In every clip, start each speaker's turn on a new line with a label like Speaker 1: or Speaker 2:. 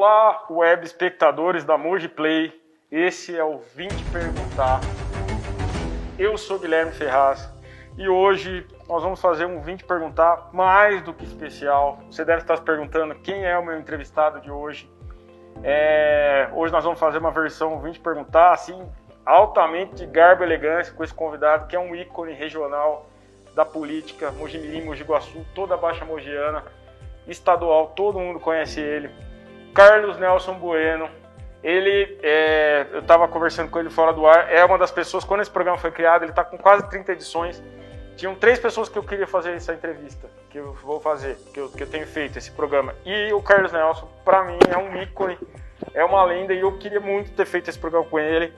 Speaker 1: Olá, web espectadores da Moji Play, esse é o Vim Te Perguntar. Eu sou Guilherme Ferraz e hoje nós vamos fazer um Vim Te Perguntar mais do que especial. Você deve estar se perguntando quem é o meu entrevistado de hoje. Hoje nós vamos fazer uma versão Vim Te Perguntar, assim, altamente de garbo e elegância, com esse convidado que é um ícone regional da política, Mojimirim, Mogi Guaçu, toda a Baixa Mogiana, estadual, todo mundo conhece ele. Carlos Nelson Bueno, ele, eu estava conversando com ele fora do ar, é uma das pessoas, quando esse programa foi criado, ele está com quase 30 edições, tinham 3 pessoas que eu queria fazer essa entrevista, que eu vou fazer, que eu tenho feito esse programa, e o Carlos Nelson, para mim, é um ícone, é uma lenda, e eu queria muito ter feito esse programa com ele.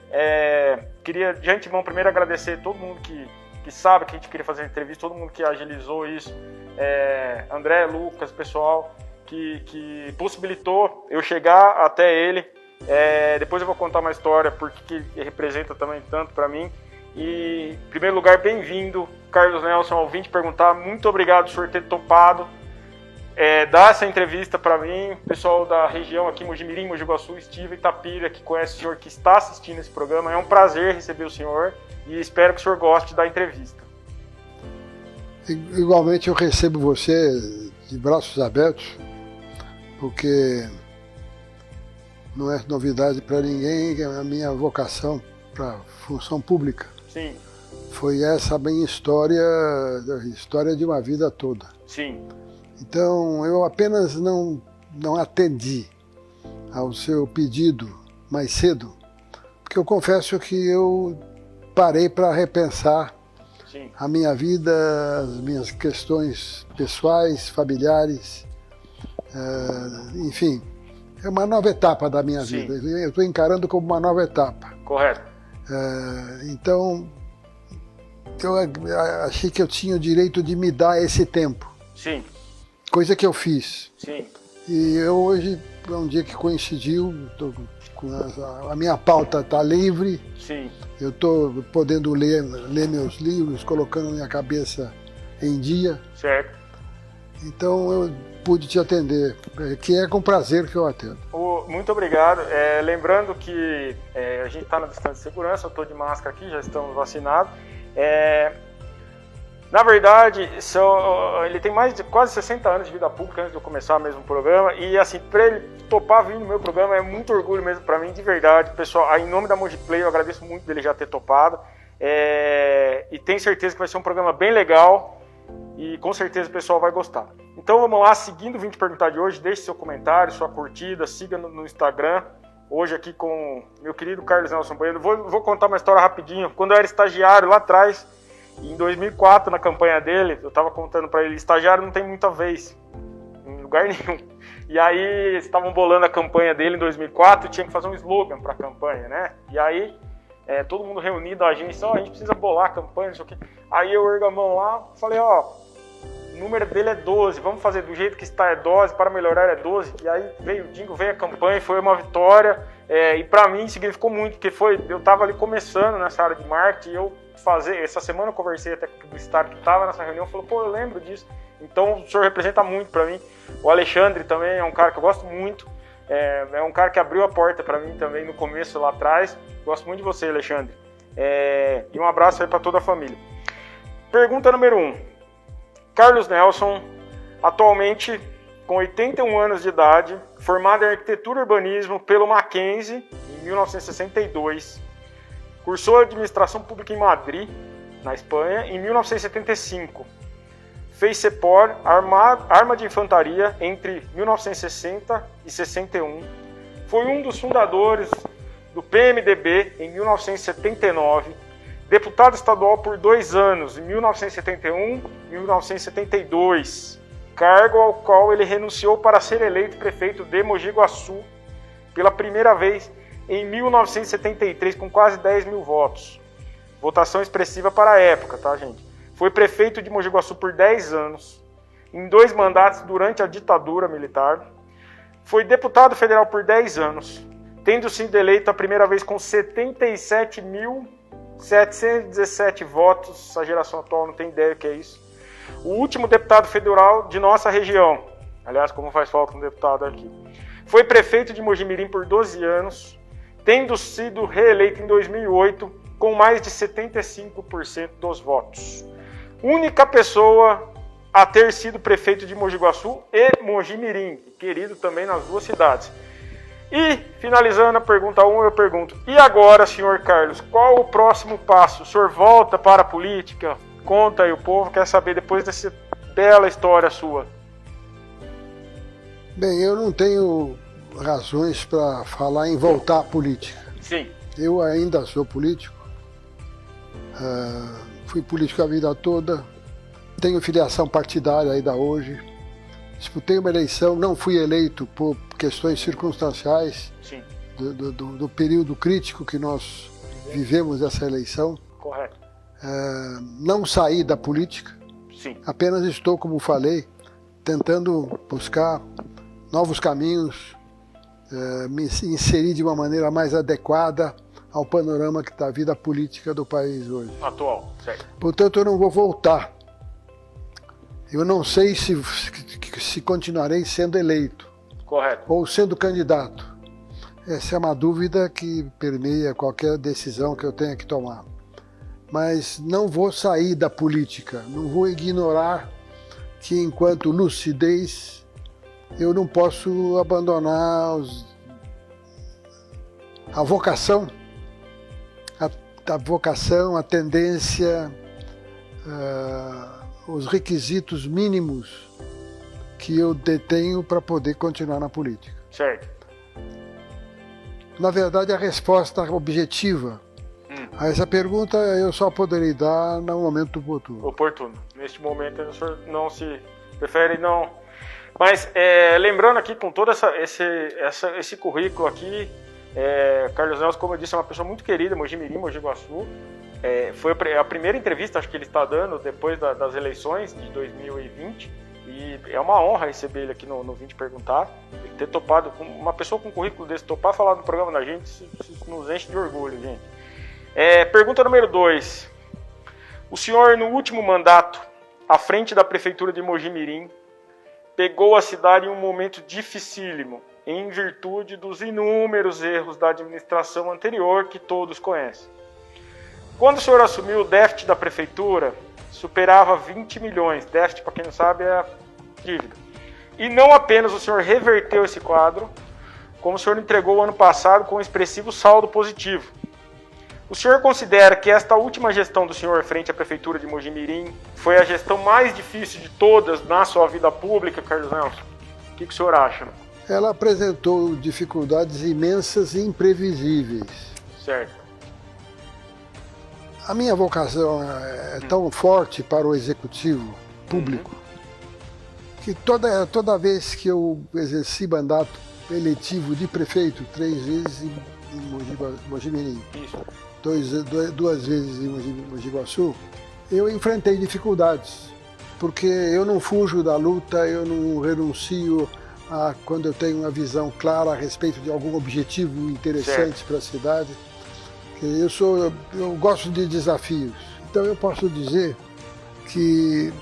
Speaker 1: Queria, de antemão, primeiro agradecer todo mundo que sabe que a gente queria fazer a entrevista, todo mundo que agilizou isso, André, Lucas, pessoal, que possibilitou eu chegar até ele. Depois eu vou contar uma história porque ele representa também tanto para mim. E, em primeiro lugar, bem-vindo, Carlos Nelson, ao Vim Te Perguntar. Muito obrigado por ter topado dar essa entrevista para mim. Pessoal da região aqui, Mojimirim, Mogi Guaçu, Estiva, Itapira, que conhece o senhor, que está assistindo esse programa. É um prazer receber o senhor e espero que o senhor goste da entrevista.
Speaker 2: Igualmente eu recebo você de braços abertos, porque não é novidade para ninguém que a minha vocação para função pública.
Speaker 1: Sim.
Speaker 2: Foi essa a minha história, a história de uma vida toda.
Speaker 1: Sim.
Speaker 2: Então eu apenas não atendi ao seu pedido mais cedo, porque eu confesso que eu parei para repensar
Speaker 1: Sim.
Speaker 2: a minha vida, as minhas questões pessoais, familiares, enfim, é uma nova etapa da minha
Speaker 1: Sim.
Speaker 2: vida. Eu estou encarando como uma nova etapa.
Speaker 1: Correto.
Speaker 2: Então, eu achei que eu tinha o direito de me dar esse tempo.
Speaker 1: Sim.
Speaker 2: Coisa que eu fiz.
Speaker 1: Sim.
Speaker 2: E hoje é um dia que coincidiu, a minha pauta está livre.
Speaker 1: Sim.
Speaker 2: Eu estou podendo ler meus livros, colocando minha cabeça em dia.
Speaker 1: Certo.
Speaker 2: Então eu pude te atender, que é com prazer que eu atendo.
Speaker 1: Muito obrigado. Lembrando que a gente está na distância de segurança, eu estou de máscara aqui, já estamos vacinados. Na verdade, ele tem mais de quase 60 anos de vida pública antes de eu começar mesmo o programa, e assim, para ele topar vir no meu programa é muito orgulho mesmo para mim, de verdade. Pessoal, em nome da Moji Play, eu agradeço muito dele já ter topado, e tenho certeza que vai ser um programa bem legal, e com certeza o pessoal vai gostar. Então vamos lá, seguindo o Vim Te Perguntar de hoje, deixe seu comentário, sua curtida, siga no Instagram, hoje aqui com meu querido Carlos Nelson Bueno. Vou contar uma história rapidinho. Quando eu era estagiário lá atrás, em 2004, na campanha dele, eu estava contando para ele, estagiário não tem muita vez, em lugar nenhum. E aí, estavam bolando a campanha dele em 2004, tinha que fazer um slogan para a campanha, né? E aí, todo mundo reunido, a agência, a gente precisa bolar a campanha, não sei o quê. Aí eu ergo a mão lá, falei, o número dele é 12, vamos fazer do jeito que está, é 12, para melhorar é 12. E aí veio o jingle, veio a campanha, foi uma vitória, e para mim significou muito, porque eu estava ali começando nessa área de marketing, e essa semana eu conversei até com o publicitário que estava nessa reunião, falou, eu lembro disso. Então o senhor representa muito para mim. O Alexandre também é um cara que eu gosto muito, é um cara que abriu a porta para mim também no começo lá atrás. Gosto muito de você, Alexandre. E um abraço aí para toda a família. Pergunta número 1. Carlos Nelson, atualmente com 81 anos de idade, formado em arquitetura e urbanismo pelo Mackenzie em 1962. Cursou administração pública em Madrid, na Espanha, em 1975. Fez CEPOR, arma de infantaria, entre 1960 e 61. Foi um dos fundadores do PMDB em 1979. Deputado estadual por 2 anos, em 1971 e 1972. Cargo ao qual ele renunciou para ser eleito prefeito de Mogi Guaçu pela primeira vez em 1973, com quase 10 mil votos. Votação expressiva para a época, tá, gente? Foi prefeito de Mogi Guaçu por 10 anos, em 2 mandatos durante a ditadura militar. Foi deputado federal por 10 anos, tendo sido eleito a primeira vez com 77.717 votos. A geração atual não tem ideia do que é isso. O último deputado federal de nossa região. Aliás, como faz falta um deputado aqui. Foi prefeito de Mojimirim por 12 anos, tendo sido reeleito em 2008 com mais de 75% dos votos. Única pessoa a ter sido prefeito de Mogi Guaçu e Mojimirim, querido também nas duas cidades. E, finalizando a pergunta 1, eu pergunto, e agora, senhor Carlos, qual o próximo passo? O senhor volta para a política? Conta aí, o povo quer saber depois dessa bela história sua.
Speaker 2: Bem, eu não tenho razões para falar em voltar à política.
Speaker 1: Sim.
Speaker 2: Eu ainda sou político, fui político a vida toda, tenho filiação partidária ainda hoje, disputei uma eleição, não fui eleito por questões circunstanciais.
Speaker 1: Sim.
Speaker 2: Do período crítico que nós vivemos essa eleição.
Speaker 1: Correto.
Speaker 2: Não saí da política.
Speaker 1: Sim.
Speaker 2: Apenas estou, como falei, tentando buscar novos caminhos, me inserir de uma maneira mais adequada ao panorama da vida política do país hoje.
Speaker 1: Atual, certo.
Speaker 2: Portanto, eu não vou voltar. Eu não sei se continuarei sendo eleito.
Speaker 1: Correto.
Speaker 2: Ou sendo candidato. Essa é uma dúvida que permeia qualquer decisão que eu tenha que tomar. Mas não vou sair da política, não vou ignorar que enquanto lucidez eu não posso abandonar a vocação, a tendência, os requisitos mínimos que eu detenho para poder continuar na política.
Speaker 1: Certo.
Speaker 2: Na verdade, a resposta objetiva a essa pergunta eu só poderei dar no momento oportuno.
Speaker 1: Oportuno. Neste momento o senhor não se prefere não. Mas lembrando aqui com todo esse currículo aqui, Carlos Nelson, como eu disse, é uma pessoa muito querida, Mojimirim, Mogi Guaçu. Foi a primeira entrevista, acho que ele está dando depois das eleições de 2020. E é uma honra receber ele aqui no Vim Te Perguntar. Ele ter topado, uma pessoa com um currículo desse, topar falar no programa da gente, isso nos enche de orgulho, gente. Pergunta número 2. O senhor, no último mandato, à frente da prefeitura de Mojimirim, pegou a cidade em um momento dificílimo, em virtude dos inúmeros erros da administração anterior que todos conhecem. Quando o senhor assumiu, o déficit da prefeitura superava 20 milhões. Déficit, para quem não sabe, é a dívida. E não apenas o senhor reverteu esse quadro, como o senhor entregou o ano passado com um expressivo saldo positivo. O senhor considera que esta última gestão do senhor frente à prefeitura de Mojimirim foi a gestão mais difícil de todas na sua vida pública, Carlos Nelson? O que o senhor acha?
Speaker 2: Ela apresentou dificuldades imensas e imprevisíveis.
Speaker 1: Certo.
Speaker 2: A minha vocação é tão forte para o executivo público que toda vez que eu exerci mandato eletivo de prefeito, 3 vezes em Mojimirim, duas vezes em Mogi Guaçu, eu enfrentei dificuldades, porque eu não fujo da luta, eu não renuncio quando eu tenho uma visão clara a respeito de algum objetivo interessante para a cidade. Eu gosto de desafios. Então eu posso dizer que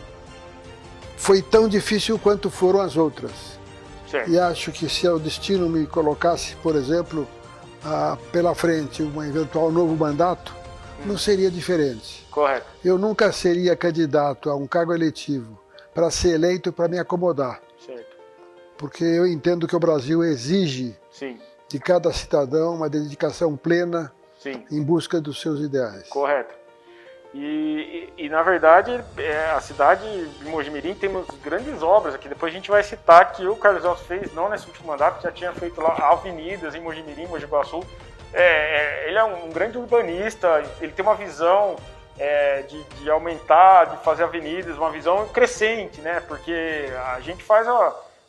Speaker 2: foi tão difícil quanto foram as outras. Certo. E acho que se o destino me colocasse, por exemplo, pela frente um eventual novo mandato, não seria diferente.
Speaker 1: Correto.
Speaker 2: Eu nunca seria candidato a um cargo eletivo para ser eleito para me acomodar.
Speaker 1: Certo.
Speaker 2: Porque eu entendo que o Brasil exige
Speaker 1: Sim.
Speaker 2: de cada cidadão uma dedicação plena.
Speaker 1: Sim.
Speaker 2: Em busca dos seus ideais.
Speaker 1: Correto. E na verdade, a cidade de Mojimirim tem grandes obras aqui. Depois a gente vai citar que o Carlos Nelson fez, não nesse último mandato, já tinha feito lá avenidas em Mojimirim, Mogi Guaçu. Ele é um grande urbanista, ele tem uma visão de aumentar, de fazer avenidas, uma visão crescente, né? Porque a gente faz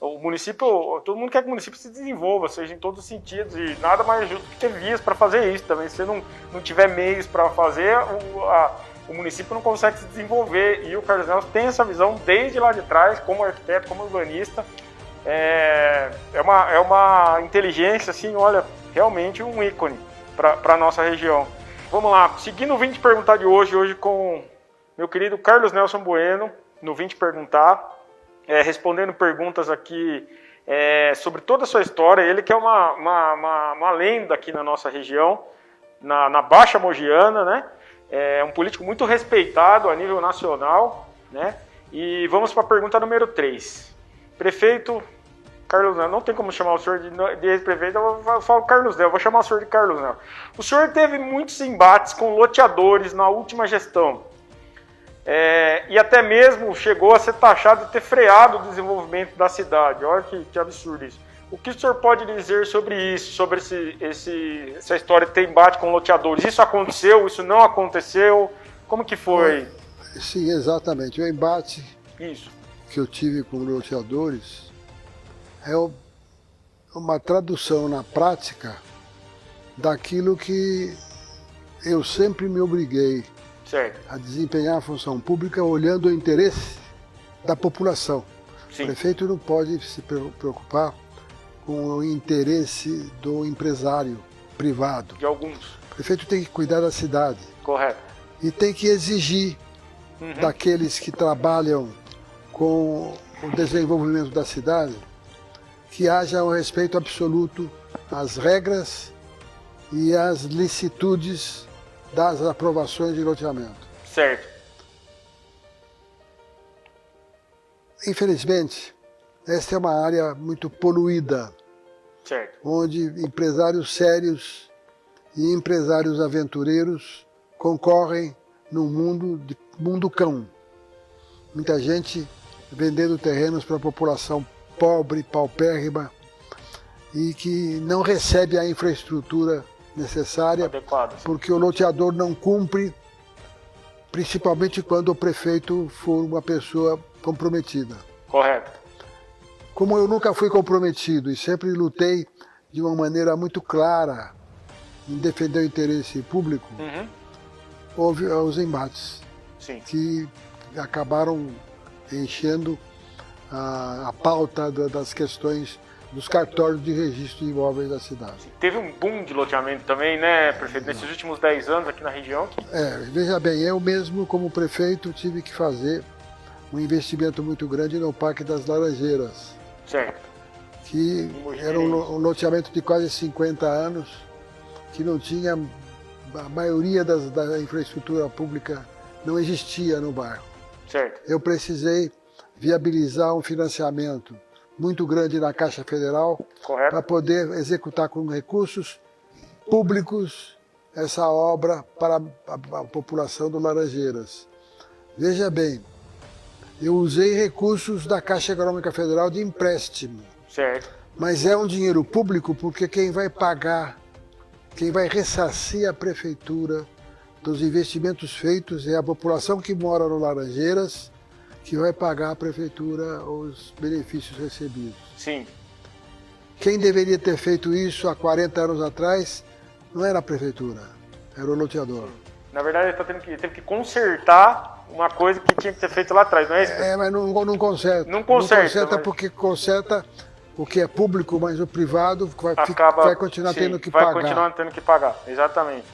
Speaker 1: o município, todo mundo quer que o município se desenvolva, seja em todos os sentidos, e nada mais justo que ter vias para fazer isso também. Se você não tiver meios para fazer, o município não consegue se desenvolver, e o Carlos Nelson tem essa visão desde lá de trás, como arquiteto, como urbanista. É uma inteligência, assim, olha, realmente um ícone para a nossa região. Vamos lá, seguindo o Vim Te Perguntar de hoje com meu querido Carlos Nelson Bueno, no Vim Te Perguntar, respondendo perguntas aqui sobre toda a sua história. Ele que é uma lenda aqui na nossa região, na Baixa Mogiana, né? É um político muito respeitado a nível nacional, né? E vamos para a pergunta número 3. Prefeito Carlos Nel, não tem como chamar o senhor de ex-prefeito, eu falo Carlos Nel, eu vou chamar o senhor de Carlos Nel. O senhor teve muitos embates com loteadores na última gestão, e até mesmo chegou a ser taxado de ter freado o desenvolvimento da cidade. Olha que absurdo isso. O que o senhor pode dizer sobre isso, sobre essa história de ter embate com loteadores? Isso aconteceu? Isso não aconteceu? Como que foi?
Speaker 2: Sim, exatamente. O embate
Speaker 1: Isso.
Speaker 2: que eu tive com loteadores é uma tradução na prática daquilo que eu sempre me obriguei a desempenhar a função pública olhando o interesse da população.
Speaker 1: Sim.
Speaker 2: O prefeito não pode se preocupar com o interesse do empresário privado.
Speaker 1: De alguns.
Speaker 2: O prefeito tem que cuidar da cidade.
Speaker 1: Correto.
Speaker 2: E tem que exigir daqueles que trabalham com o desenvolvimento da cidade que haja um respeito absoluto às regras e às licitudes das aprovações de loteamento.
Speaker 1: Certo.
Speaker 2: Infelizmente, esta é uma área muito poluída,
Speaker 1: Certo.
Speaker 2: onde empresários sérios e empresários aventureiros concorrem num mundo cão. Muita gente vendendo terrenos para a população pobre, paupérrima, e que não recebe a infraestrutura necessária,
Speaker 1: Adequado.
Speaker 2: porque o loteador não cumpre, principalmente quando o prefeito for uma pessoa comprometida.
Speaker 1: Correto.
Speaker 2: Como eu nunca fui comprometido e sempre lutei de uma maneira muito clara em defender o interesse público, houve os embates.
Speaker 1: Sim.
Speaker 2: Que acabaram enchendo a pauta das questões dos cartórios de registro de imóveis da cidade.
Speaker 1: Teve um boom de loteamento também, né, prefeito, nesses últimos 10 anos aqui na região?
Speaker 2: Veja bem, eu mesmo como prefeito tive que fazer um investimento muito grande no Parque das Laranjeiras.
Speaker 1: Certo.
Speaker 2: Que era um loteamento de quase 50 anos, que não tinha, a maioria da infraestrutura pública não existia no bairro.
Speaker 1: Certo.
Speaker 2: Eu precisei viabilizar um financiamento muito grande na Caixa Federal para poder executar com recursos públicos essa obra para a população do Laranjeiras. Veja bem, eu usei recursos da Caixa Econômica Federal de empréstimo.
Speaker 1: Certo.
Speaker 2: Mas é um dinheiro público porque quem vai pagar, quem vai ressarcir a prefeitura dos investimentos feitos é a população que mora no Laranjeiras, que vai pagar à prefeitura os benefícios recebidos.
Speaker 1: Sim.
Speaker 2: Quem deveria ter feito isso há 40 anos atrás não era a prefeitura, era o loteador.
Speaker 1: Na verdade, ele teve que consertar uma coisa que tinha que ter feito lá atrás, não é isso?
Speaker 2: Mas não conserta.
Speaker 1: Não conserta,
Speaker 2: mas... porque conserta o que é público, mas o privado vai continuar tendo que
Speaker 1: pagar.
Speaker 2: Vai
Speaker 1: continuar tendo que pagar, exatamente.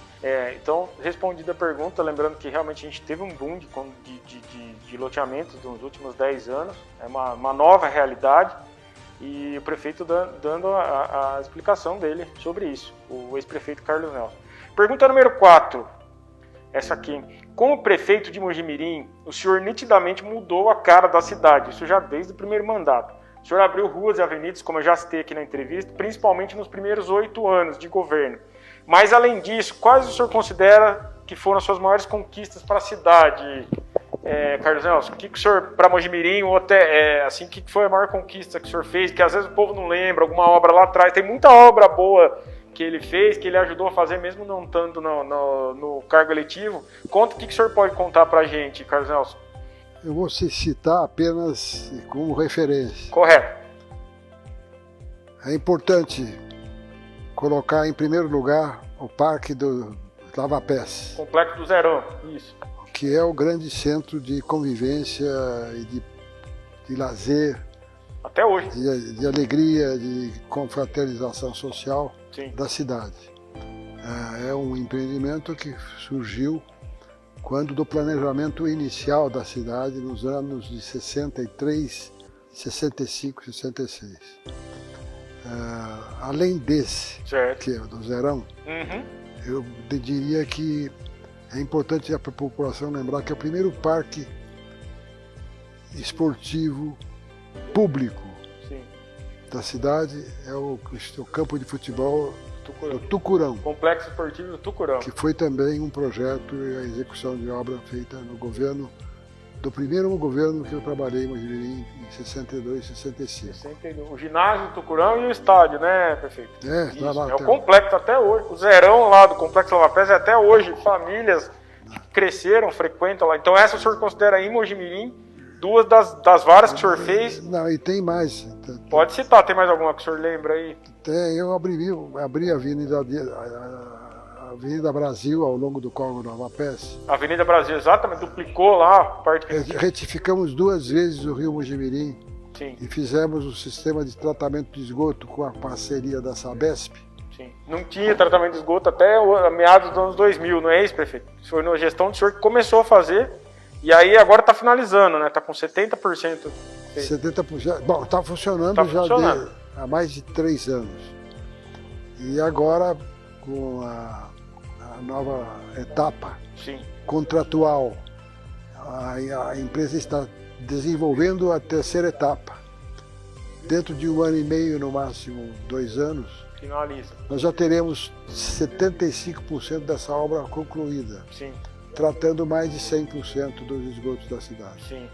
Speaker 1: Então, respondida a pergunta, lembrando que realmente a gente teve um boom de loteamentos nos últimos 10 anos, é uma nova realidade, e o prefeito dando a explicação dele sobre isso, o ex-prefeito Carlos Nelson. Pergunta número 4, essa aqui. Como prefeito de Mojimirim, o senhor nitidamente mudou a cara da cidade, isso já desde o primeiro mandato. O senhor abriu ruas e avenidas, como eu já citei aqui na entrevista, principalmente nos primeiros 8 anos de governo. Mas, além disso, quais o senhor considera que foram as suas maiores conquistas para a cidade, Carlos Nelson? O que o senhor, para Mojimirim, ou até, o que foi a maior conquista que o senhor fez, que às vezes o povo não lembra, alguma obra lá atrás? Tem muita obra boa que ele fez, que ele ajudou a fazer, mesmo não estando no cargo eletivo. Conta o que o senhor pode contar para a gente, Carlos Nelson.
Speaker 2: Eu vou citar apenas como referência.
Speaker 1: Correto.
Speaker 2: É importante colocar em primeiro lugar o Parque do Lava-Pés.
Speaker 1: Complexo do Zerão, isso.
Speaker 2: Que é o grande centro de convivência e de lazer.
Speaker 1: Até hoje.
Speaker 2: De alegria, de confraternização social.
Speaker 1: Sim.
Speaker 2: Da cidade. É um empreendimento que surgiu quando do planejamento inicial da cidade, nos anos de 63 65, 66. Além desse,
Speaker 1: Certo.
Speaker 2: que é do Zerão, eu diria que é importante a população lembrar que é o primeiro parque esportivo público
Speaker 1: Sim.
Speaker 2: da cidade é o campo de futebol
Speaker 1: Tucurão.
Speaker 2: do Tucurão,
Speaker 1: Complexo Esportivo do Tucurão.
Speaker 2: que foi também um projeto e a execução de obra feita no governo, do primeiro governo que eu trabalhei em Mojimirim, em 62, 65.
Speaker 1: O ginásio do Tucurão e o estádio, né, prefeito?
Speaker 2: Tá lá
Speaker 1: É o
Speaker 2: até
Speaker 1: complexo até hoje. O Zerão lá do Complexo Lavapés é até hoje. Famílias que cresceram, frequentam lá. Então essa o senhor considera aí, Mojimirim, duas das várias que o senhor fez?
Speaker 2: Não, e tem mais.
Speaker 1: Pode citar, tem mais alguma que o senhor lembra aí?
Speaker 2: Eu abri a Avenida Brasil ao longo do Córrego do Lavapés.
Speaker 1: Avenida Brasil, exatamente, duplicou lá a parte que...
Speaker 2: Retificamos 2 vezes o rio Mojimirim.
Speaker 1: Sim.
Speaker 2: E fizemos o sistema de tratamento de esgoto com a parceria da Sabesp.
Speaker 1: Sim. Não tinha tratamento de esgoto até meados dos anos 2000, não é isso, prefeito? Isso foi na gestão do senhor que começou a fazer e aí agora está finalizando, né? Está com 70% feito.
Speaker 2: 70%. Bom, está funcionando há mais de 3 anos. E agora, com a nova etapa contratual, a empresa está desenvolvendo a 3ª etapa. Dentro de 1 ano e meio, no máximo 2 anos,
Speaker 1: finaliza.
Speaker 2: Nós já teremos 75% dessa obra concluída.
Speaker 1: Sim.
Speaker 2: Tratando mais de 100% dos esgotos da cidade.
Speaker 1: Sim.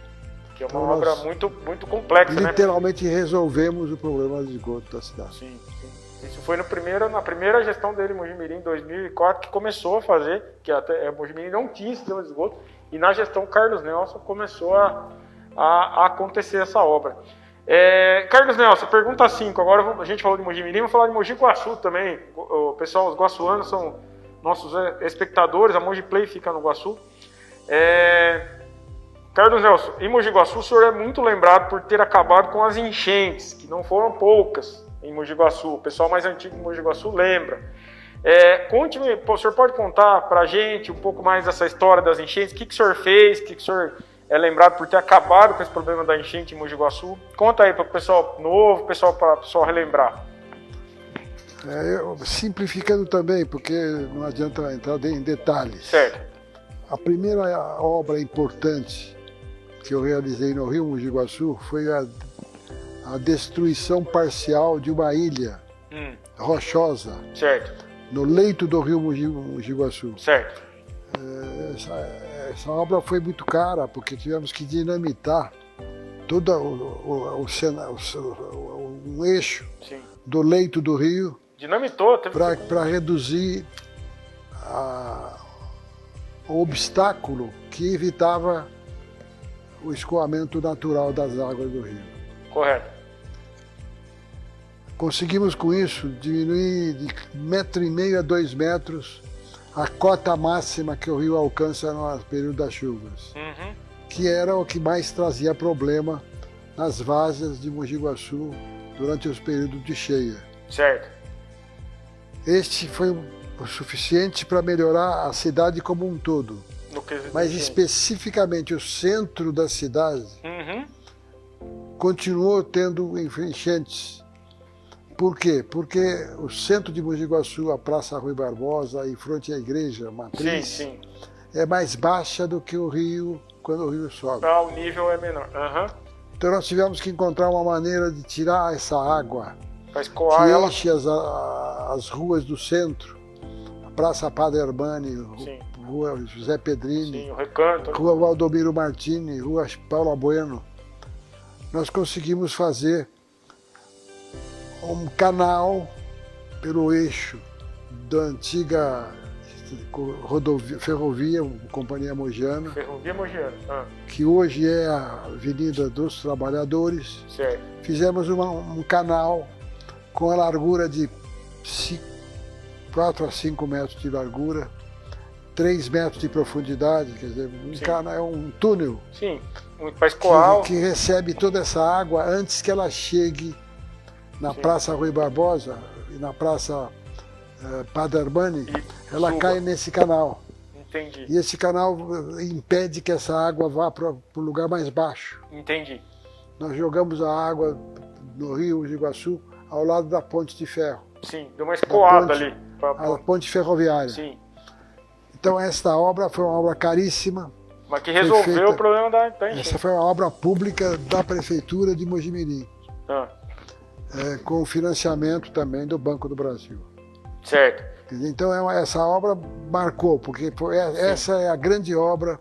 Speaker 1: Que é uma obra muito, muito complexa,
Speaker 2: literalmente resolvemos o problema de esgoto da cidade.
Speaker 1: Sim, sim. Isso foi na primeira gestão dele em Mojimirim, em 2004, que começou a fazer, que até Mojimirim não tinha sistema de esgoto, e na gestão Carlos Nelson começou a acontecer essa obra. Carlos Nelson, pergunta 5. Agora a gente falou de Mojimirim, vamos falar de Mogi Guaçu também. O pessoal, os guaçuanos são nossos espectadores, a Mogiplay fica no Guaçu. Carlos Nelson, em Mogi Guaçu o senhor é muito lembrado por ter acabado com as enchentes, que não foram poucas em Mogi Guaçu. O pessoal mais antigo de Mogi Guaçu lembra. Conte-me, o senhor pode contar para a gente um pouco mais dessa história das enchentes? O que o senhor fez? O que o senhor é lembrado por ter acabado com esse problema da enchente em Mogi Guaçu? Conta aí para o pessoal novo, para o pessoal relembrar.
Speaker 2: Simplificando também, porque não adianta entrar em detalhes.
Speaker 1: Certo.
Speaker 2: A primeira obra importante que eu realizei no rio Mogi Guaçu foi a destruição parcial de uma ilha rochosa.
Speaker 1: Certo.
Speaker 2: No leito do rio Mogi Guaçu.
Speaker 1: Certo.
Speaker 2: Essa obra foi muito cara, porque tivemos que dinamitar todo um eixo do leito do rio.
Speaker 1: Dinamitou,
Speaker 2: para reduzir o obstáculo que evitava o escoamento natural das águas do rio.
Speaker 1: Correto.
Speaker 2: Conseguimos com isso diminuir de 1,5 metro a 2 metros a cota máxima que o rio alcança no período das chuvas, que era o que mais trazia problema nas várzeas de Mogi Guaçu durante os períodos de cheia.
Speaker 1: Certo.
Speaker 2: Este foi o suficiente para melhorar a cidade como um todo, mas especificamente o centro da cidade continuou tendo enchentes. Por quê? Porque o centro de Mogi Guaçu, a Praça Rui Barbosa, em frente à igreja matriz, é mais baixa do que o rio quando o rio sobe.
Speaker 1: O nível é menor.
Speaker 2: Então nós tivemos que encontrar uma maneira de tirar essa água
Speaker 1: que
Speaker 2: enche as ruas do centro, a Praça Padre Armani, Rua José Pedrini, Rua Valdomiro Martini, Rua Paula Bueno. Nós conseguimos fazer um canal pelo eixo da antiga ferrovia, Companhia Mogiana, que hoje é a Avenida dos Trabalhadores.
Speaker 1: Certo.
Speaker 2: Fizemos um canal com a largura de 4 a 5 metros de largura, 3 metros de profundidade, quer dizer, canal, é um túnel
Speaker 1: para escoar,
Speaker 2: que recebe toda essa água antes que ela chegue na Praça Rui Barbosa e na Praça Padre Armani, ela cai nesse canal.
Speaker 1: Entendi.
Speaker 2: E esse canal impede que essa água vá para o lugar mais baixo.
Speaker 1: Entendi.
Speaker 2: nós jogamos a água no rio Iguaçu ao lado da ponte de ferro.
Speaker 1: Sim, deu uma escoada ali.
Speaker 2: A ponte ferroviária.
Speaker 1: Sim.
Speaker 2: Então esta obra foi uma obra caríssima.
Speaker 1: Mas que resolveu o problema da enchente.
Speaker 2: Essa foi uma obra pública da Prefeitura de Mojimirim. Com financiamento também do Banco do Brasil.
Speaker 1: Certo.
Speaker 2: Então essa obra marcou, porque essa é a grande obra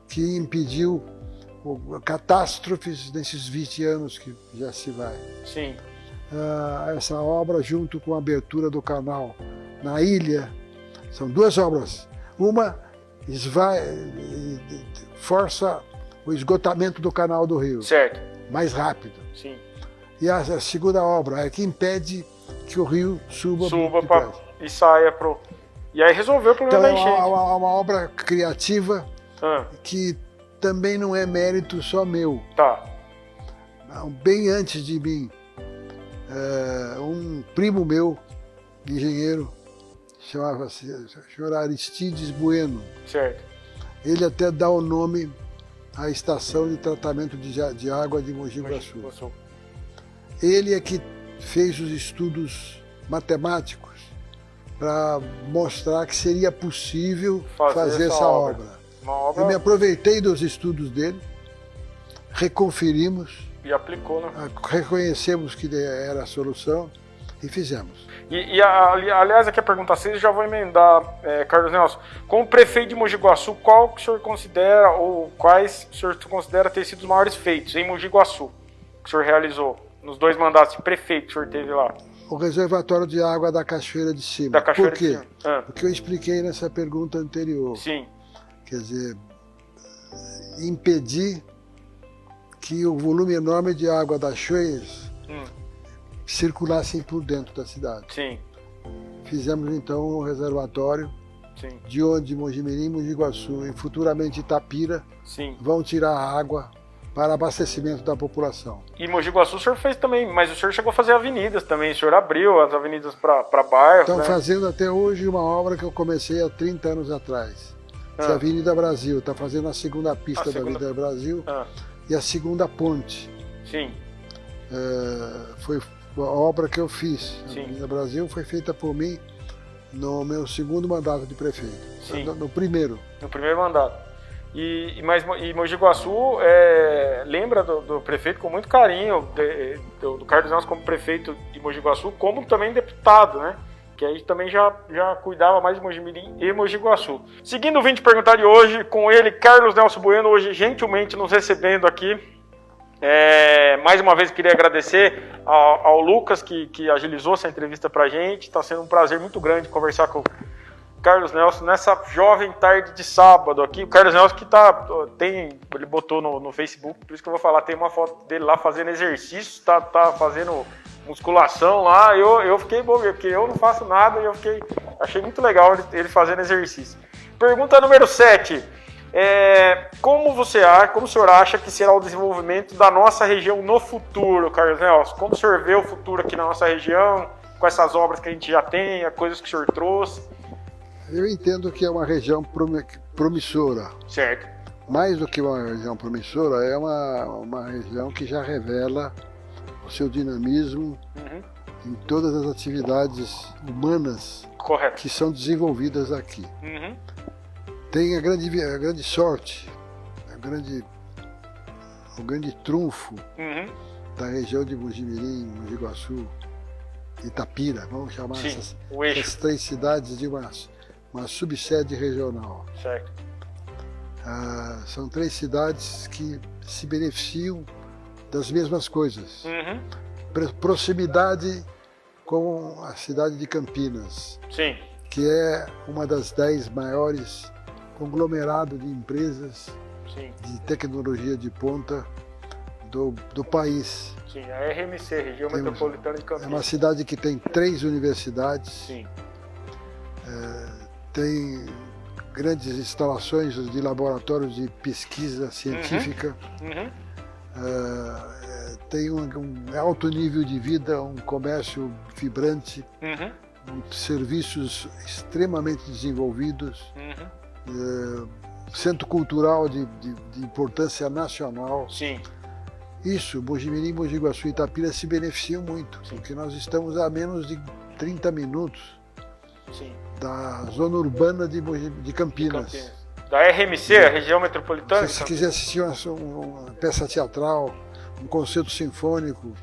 Speaker 2: que impediu catástrofes nesses 20 anos que já se vai.
Speaker 1: Sim.
Speaker 2: Essa obra, junto com a abertura do canal na ilha, são duas obras. Uma força o esgotamento do canal do rio.
Speaker 1: Certo.
Speaker 2: Mais rápido.
Speaker 1: Sim.
Speaker 2: E a segunda obra é que impede que o rio suba
Speaker 1: e saia pro... E aí resolveu o problema da enchente.
Speaker 2: Então é uma obra criativa que também não é mérito só meu.
Speaker 1: Tá.
Speaker 2: Bem antes de mim, um primo meu, engenheiro, chamava-se senhor Aristides Bueno.
Speaker 1: Certo.
Speaker 2: Ele até dá o nome à estação de tratamento de água de Mogi Guaçu. Ele é que fez os estudos matemáticos para mostrar que seria possível fazer essa obra. Eu me aproveitei dos estudos dele, reconferimos.
Speaker 1: E aplicou, né?
Speaker 2: Reconhecemos que era a solução e fizemos.
Speaker 1: Aliás, aqui a pergunta 6, já vou emendar, Carlos Nelson. Como prefeito de Mogi Guaçu, qual que o senhor considera, ou quais o senhor considera ter sido os maiores feitos em Mogi Guaçu, que o senhor realizou nos 2 mandatos de prefeito que o senhor teve lá?
Speaker 2: O reservatório de água da Cachoeira de Cima. Por quê? Porque eu expliquei nessa pergunta anterior.
Speaker 1: Sim.
Speaker 2: Quer dizer, impedir que o volume enorme de água das choias circulassem por dentro da cidade.
Speaker 1: Sim.
Speaker 2: Fizemos então um reservatório.
Speaker 1: Sim.
Speaker 2: De onde Mojimirim, Mogi Guaçu e futuramente Itapira vão tirar a água para abastecimento da população.
Speaker 1: E Mogi Guaçu o senhor fez também, mas o senhor chegou a fazer avenidas também, o senhor abriu as avenidas para bairros.
Speaker 2: Estão fazendo até hoje uma obra que eu comecei há 30 anos atrás. Que é a Avenida Brasil, está fazendo a segunda pista da Avenida Brasil e a segunda ponte.
Speaker 1: Sim.
Speaker 2: Foi a obra que eu fiz. A Avenida Brasil foi feita por mim no meu segundo mandato de prefeito.
Speaker 1: Sim.
Speaker 2: No primeiro.
Speaker 1: No primeiro mandato. E Mogi Guaçu lembra do prefeito com muito carinho, do Carlos Nelson como prefeito de Mogi Guaçu, como também deputado, né? Que aí também já cuidava mais de Mojimirim e Mogi Guaçu. Seguindo o Vim Te Perguntar de hoje, com ele, Carlos Nelson Bueno, hoje gentilmente nos recebendo aqui. Mais uma vez queria agradecer ao Lucas que agilizou essa entrevista pra gente. Está sendo um prazer muito grande conversar com o Carlos Nelson nessa jovem tarde de sábado aqui. O Carlos Nelson que ele botou no Facebook, por isso que eu vou falar, tem uma foto dele lá fazendo exercício, tá fazendo musculação lá. Eu fiquei bom, porque eu não faço nada e achei muito legal ele fazendo exercício. Pergunta número 7. Como o senhor acha que será o desenvolvimento da nossa região no futuro, Carlos Nelson? Como o senhor vê o futuro aqui na nossa região, com essas obras que a gente já tem, as coisas que o senhor trouxe?
Speaker 2: Eu entendo que é uma região promissora.
Speaker 1: Certo.
Speaker 2: Mais do que uma região promissora, é uma região que já revela o seu dinamismo em todas as atividades humanas que são desenvolvidas aqui. Tem a grande sorte, o grande trunfo da região de Mojimirim, Mogi Guaçu, Itapira, vamos chamar essas 3 cidades de uma subsede regional.
Speaker 1: Certo.
Speaker 2: São 3 cidades que se beneficiam das mesmas coisas. Proximidade com a cidade de Campinas, que é uma das 10 maiores conglomerados de empresas de tecnologia de ponta do país.
Speaker 1: Sim, a RMC, Região Metropolitana de Campinas.
Speaker 2: É uma cidade que tem 3 universidades. Tem grandes instalações de laboratórios de pesquisa científica. Tem um alto nível de vida, um comércio vibrante, serviços extremamente desenvolvidos, centro cultural de importância nacional. Isso, Mojimirim, Mogi Guaçu e Itapira se beneficiam muito,
Speaker 1: Sim.
Speaker 2: porque nós estamos a menos de 30 minutos
Speaker 1: Sim.
Speaker 2: da zona urbana de Campinas.
Speaker 1: Da RMC, a região metropolitana?
Speaker 2: Se quiser assistir uma peça teatral, um concerto sinfônico,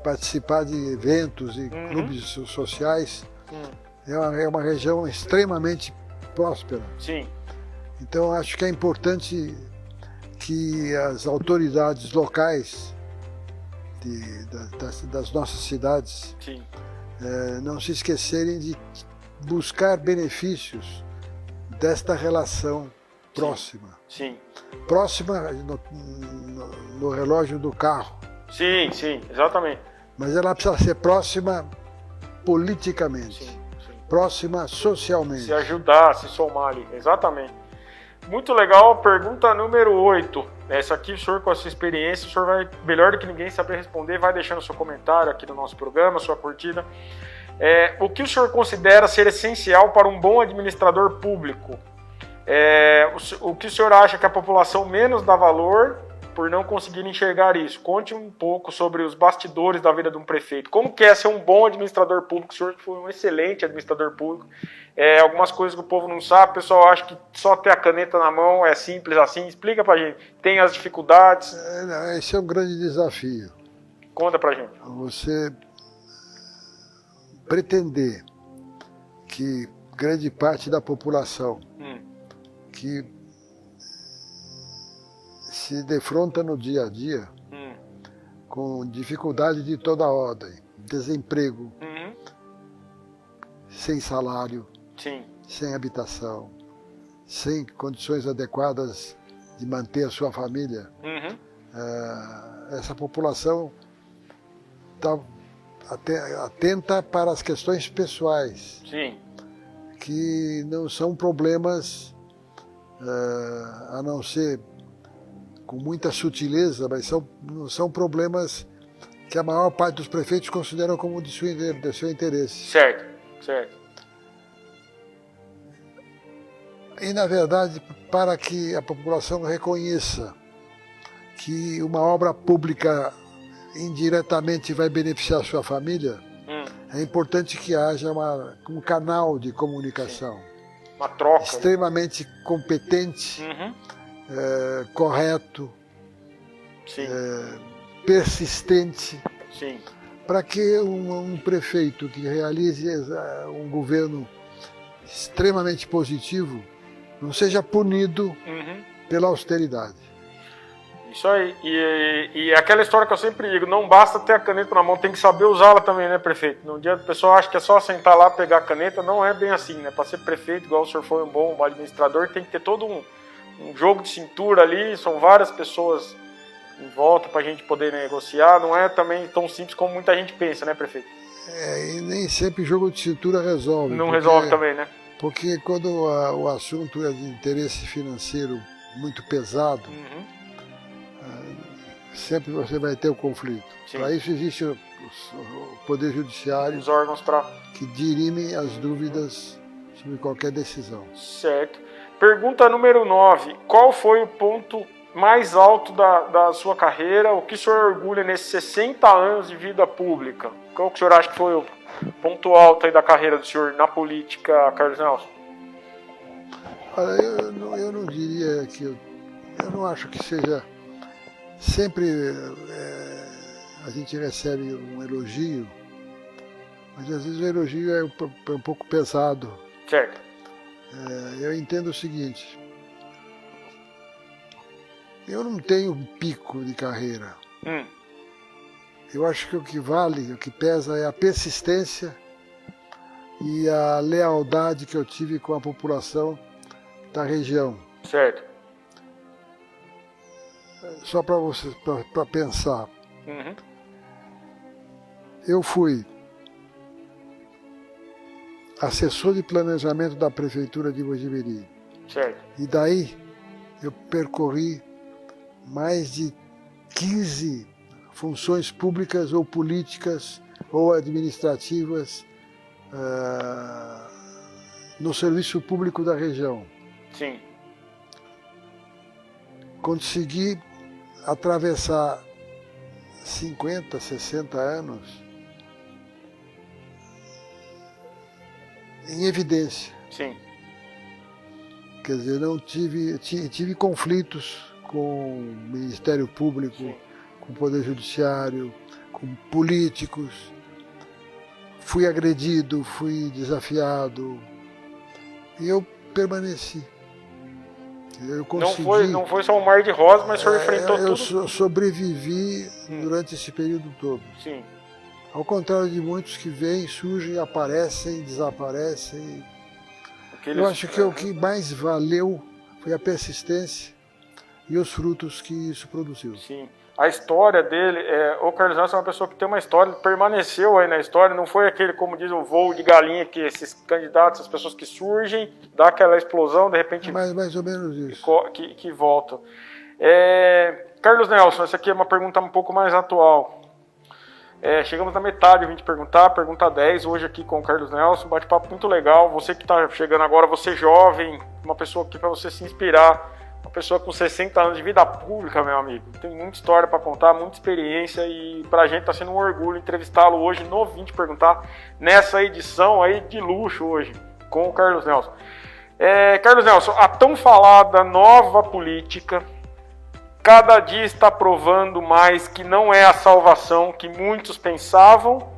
Speaker 2: participar de eventos e clubes sociais, é uma região extremamente próspera.
Speaker 1: Sim.
Speaker 2: Então acho que é importante que as autoridades locais das nossas cidades
Speaker 1: Sim.
Speaker 2: Não se esquecerem de buscar benefícios desta relação próxima.
Speaker 1: Sim.
Speaker 2: Próxima no relógio do carro.
Speaker 1: Sim, sim, exatamente.
Speaker 2: Mas ela precisa ser próxima politicamente,
Speaker 1: Sim.
Speaker 2: próxima socialmente.
Speaker 1: Se ajudar, se somar ali, exatamente. Muito legal, pergunta número 8. Essa aqui, o senhor com a sua experiência, o senhor vai, melhor do que ninguém, saber responder, vai deixando seu comentário aqui no nosso programa, sua curtida. O que o senhor considera ser essencial para um bom administrador público? O que o senhor acha que a população menos dá valor por não conseguir enxergar isso? Conte um pouco sobre os bastidores da vida de um prefeito. Como que é ser um bom administrador público? O senhor foi um excelente administrador público. Algumas coisas que o povo não sabe, o pessoal acha que só ter a caneta na mão é simples assim. Explica pra gente. Tem as dificuldades?
Speaker 2: Esse é um grande desafio.
Speaker 1: Conta pra gente.
Speaker 2: Você pretender que grande parte da população que se defronta no dia a dia com dificuldade de toda ordem, desemprego, sem salário,
Speaker 1: Sim.
Speaker 2: sem habitação, sem condições adequadas de manter a sua família, essa população está atenta para as questões pessoais,
Speaker 1: Sim.
Speaker 2: que não são problemas, a não ser com muita sutileza, mas são problemas que a maior parte dos prefeitos consideram como de seu interesse.
Speaker 1: Certo, certo.
Speaker 2: E, na verdade, para que a população reconheça que uma obra pública indiretamente vai beneficiar a sua família, é importante que haja um canal de comunicação.
Speaker 1: Sim. Uma troca.
Speaker 2: Extremamente competente, correto,
Speaker 1: Sim.
Speaker 2: persistente,
Speaker 1: Sim.
Speaker 2: para que um prefeito que realize um governo extremamente positivo não seja punido pela austeridade.
Speaker 1: Isso aí. E aquela história que eu sempre digo, não basta ter a caneta na mão, tem que saber usá-la também, né, prefeito? No dia o pessoal acha que é só sentar lá, pegar a caneta, não é bem assim, né? Para ser prefeito, igual o senhor foi um bom administrador, tem que ter todo um jogo de cintura ali, são várias pessoas em volta para a gente poder negociar, não é também tão simples como muita gente pensa, né, prefeito?
Speaker 2: E nem sempre jogo de cintura resolve.
Speaker 1: Não resolve também, né?
Speaker 2: Porque quando o assunto é de interesse financeiro muito pesado, sempre você vai ter o conflito. Para isso existe o Poder Judiciário,
Speaker 1: os órgãos
Speaker 2: que dirimem as dúvidas sobre qualquer decisão.
Speaker 1: Certo. Pergunta número 9. Qual foi o ponto mais alto da sua carreira? O que o senhor orgulha nesses 60 anos de vida pública? Qual que o senhor acha que foi o ponto alto aí da carreira do senhor na política, Carlos Nelson?
Speaker 2: Olha, eu não diria que... Eu não acho que seja... Sempre a gente recebe um elogio, mas às vezes o elogio é um pouco pesado.
Speaker 1: Certo.
Speaker 2: Eu entendo o seguinte: eu não tenho um pico de carreira. Eu acho que o que vale, o que pesa é a persistência e a lealdade que eu tive com a população da região.
Speaker 1: Certo.
Speaker 2: Só para você, para pensar. Eu fui assessor de planejamento da prefeitura de Mojimirim.
Speaker 1: Certo.
Speaker 2: E daí eu percorri mais de 15 funções públicas ou políticas ou administrativas no serviço público da região.
Speaker 1: Sim.
Speaker 2: Consegui atravessar 50, 60 anos em evidência.
Speaker 1: Sim.
Speaker 2: Quer dizer, não tive conflitos com o Ministério Público,
Speaker 1: Sim.
Speaker 2: com o Poder Judiciário, com políticos. Fui agredido, fui desafiado e eu permaneci. Eu consegui.
Speaker 1: Não foi só um mar de rosas, mas o senhor enfrentou tudo.
Speaker 2: Eu sobrevivi durante esse período todo.
Speaker 1: Sim.
Speaker 2: Ao contrário de muitos que vêm, surgem, aparecem, desaparecem. Eu acho que o que mais valeu foi a persistência e os frutos que isso produziu.
Speaker 1: Sim. A história dele, o Carlos Nelson é uma pessoa que tem uma história, permaneceu aí na história, não foi aquele, como diz o voo de galinha, que esses candidatos, as pessoas que surgem, dá aquela explosão, de repente...
Speaker 2: Mais ou menos isso.
Speaker 1: Que voltam. Carlos Nelson, essa aqui é uma pergunta um pouco mais atual. Chegamos na metade, eu vim te perguntar, pergunta 10, hoje aqui com o Carlos Nelson, bate-papo muito legal. Você que está chegando agora, você jovem, uma pessoa aqui para você se inspirar, uma pessoa com 60 anos de vida pública, meu amigo. Tem muita história para contar, muita experiência e pra gente tá sendo um orgulho entrevistá-lo hoje no Vim Te Perguntar, nessa edição aí de luxo hoje, com o Carlos Nelson. Carlos Nelson, a tão falada nova política, cada dia está provando mais que não é a salvação que muitos pensavam.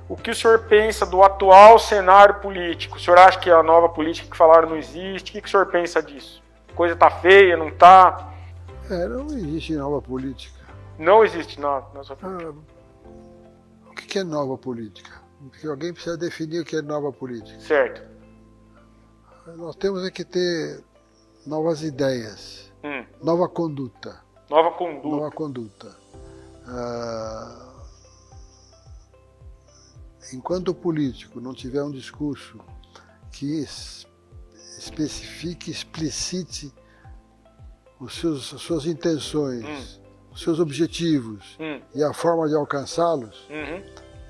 Speaker 1: O que o senhor pensa do atual cenário político? O senhor acha que a nova política que falaram não existe? O que o senhor pensa disso? A coisa tá feia, não tá?
Speaker 2: Não existe nova política.
Speaker 1: Não existe nada.
Speaker 2: O que é nova política? Porque alguém precisa definir o que é nova política.
Speaker 1: Certo.
Speaker 2: Nós temos que ter novas ideias, nova conduta.
Speaker 1: Nova conduta.
Speaker 2: Nova conduta. Enquanto o político não tiver um discurso que especifique, explicite as suas intenções, os seus objetivos e a forma de alcançá-los,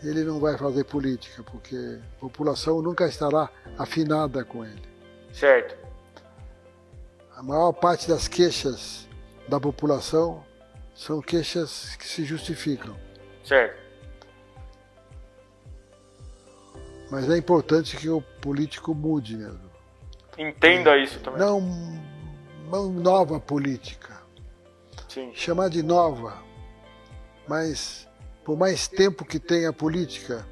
Speaker 2: ele não vai fazer política, porque a população nunca estará afinada com ele.
Speaker 1: Certo.
Speaker 2: A maior parte das queixas da população são queixas que se justificam.
Speaker 1: Certo.
Speaker 2: Mas é importante que o político mude mesmo.
Speaker 1: Entenda isso também.
Speaker 2: Não nova política.
Speaker 1: Sim.
Speaker 2: Chamar de nova, mas por mais tempo que tenha a política,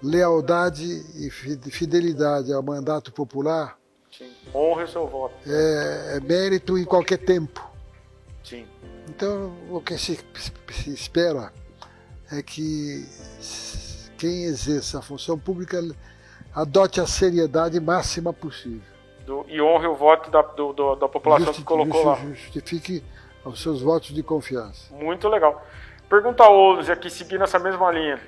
Speaker 2: lealdade e fidelidade ao mandato popular.
Speaker 1: Sim. Honre o seu voto.
Speaker 2: É mérito em qualquer tempo.
Speaker 1: Sim.
Speaker 2: Então, o que se espera é que quem exerça a função pública adote a seriedade máxima possível.
Speaker 1: E honre o voto da população que colocou lá.
Speaker 2: Justifique os seus votos de confiança.
Speaker 1: Muito legal. Pergunta 11, aqui seguindo essa mesma linha.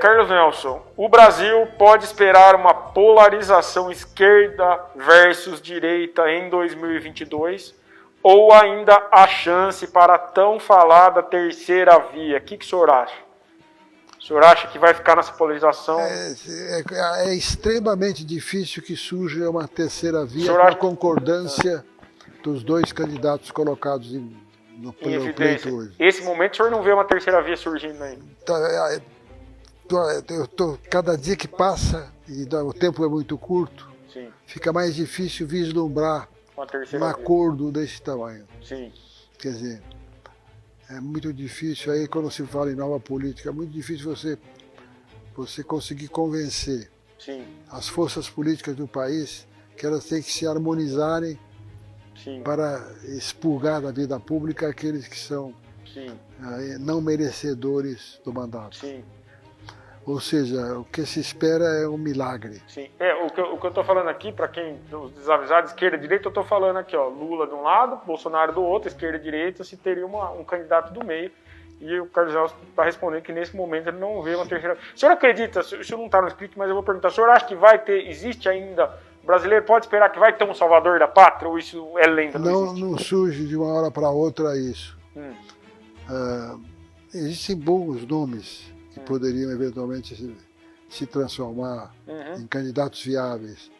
Speaker 1: Carlos Nelson, o Brasil pode esperar uma polarização esquerda versus direita em 2022? Ou ainda há chance para a tão falada terceira via? O que o senhor acha? O senhor acha que vai ficar nessa polarização?
Speaker 2: É extremamente difícil que surja uma terceira via com a concordância dos dois candidatos colocados pelo pleito hoje.
Speaker 1: Esse momento o senhor não vê uma terceira via surgindo aí?
Speaker 2: Cada dia que passa, e o tempo é muito curto,
Speaker 1: sim,
Speaker 2: fica mais difícil vislumbrar um acordo desse tamanho.
Speaker 1: Sim.
Speaker 2: Quer dizer, é muito difícil, aí quando se fala em nova política, é muito difícil você conseguir convencer as forças políticas do país que elas têm que se harmonizarem para expurgar da vida pública aqueles que são não merecedores do mandato.
Speaker 1: Sim.
Speaker 2: Ou seja, o que se espera é um milagre.
Speaker 1: Sim. O que eu estou falando aqui, para quem, os desavisados, esquerda e direita, eu estou falando aqui, ó, Lula de um lado, Bolsonaro do outro, esquerda e direita, se teria um candidato do meio. E o Carlos Nelson está respondendo que nesse momento ele não vê uma terceira. O senhor acredita, o senhor não está no script, mas eu vou perguntar, o senhor acha que existe ainda, o brasileiro pode esperar que vai ter um salvador da pátria, ou isso é lenda?
Speaker 2: Não surge de uma hora para outra isso. Existem bons nomes que poderiam eventualmente se transformar em candidatos viáveis.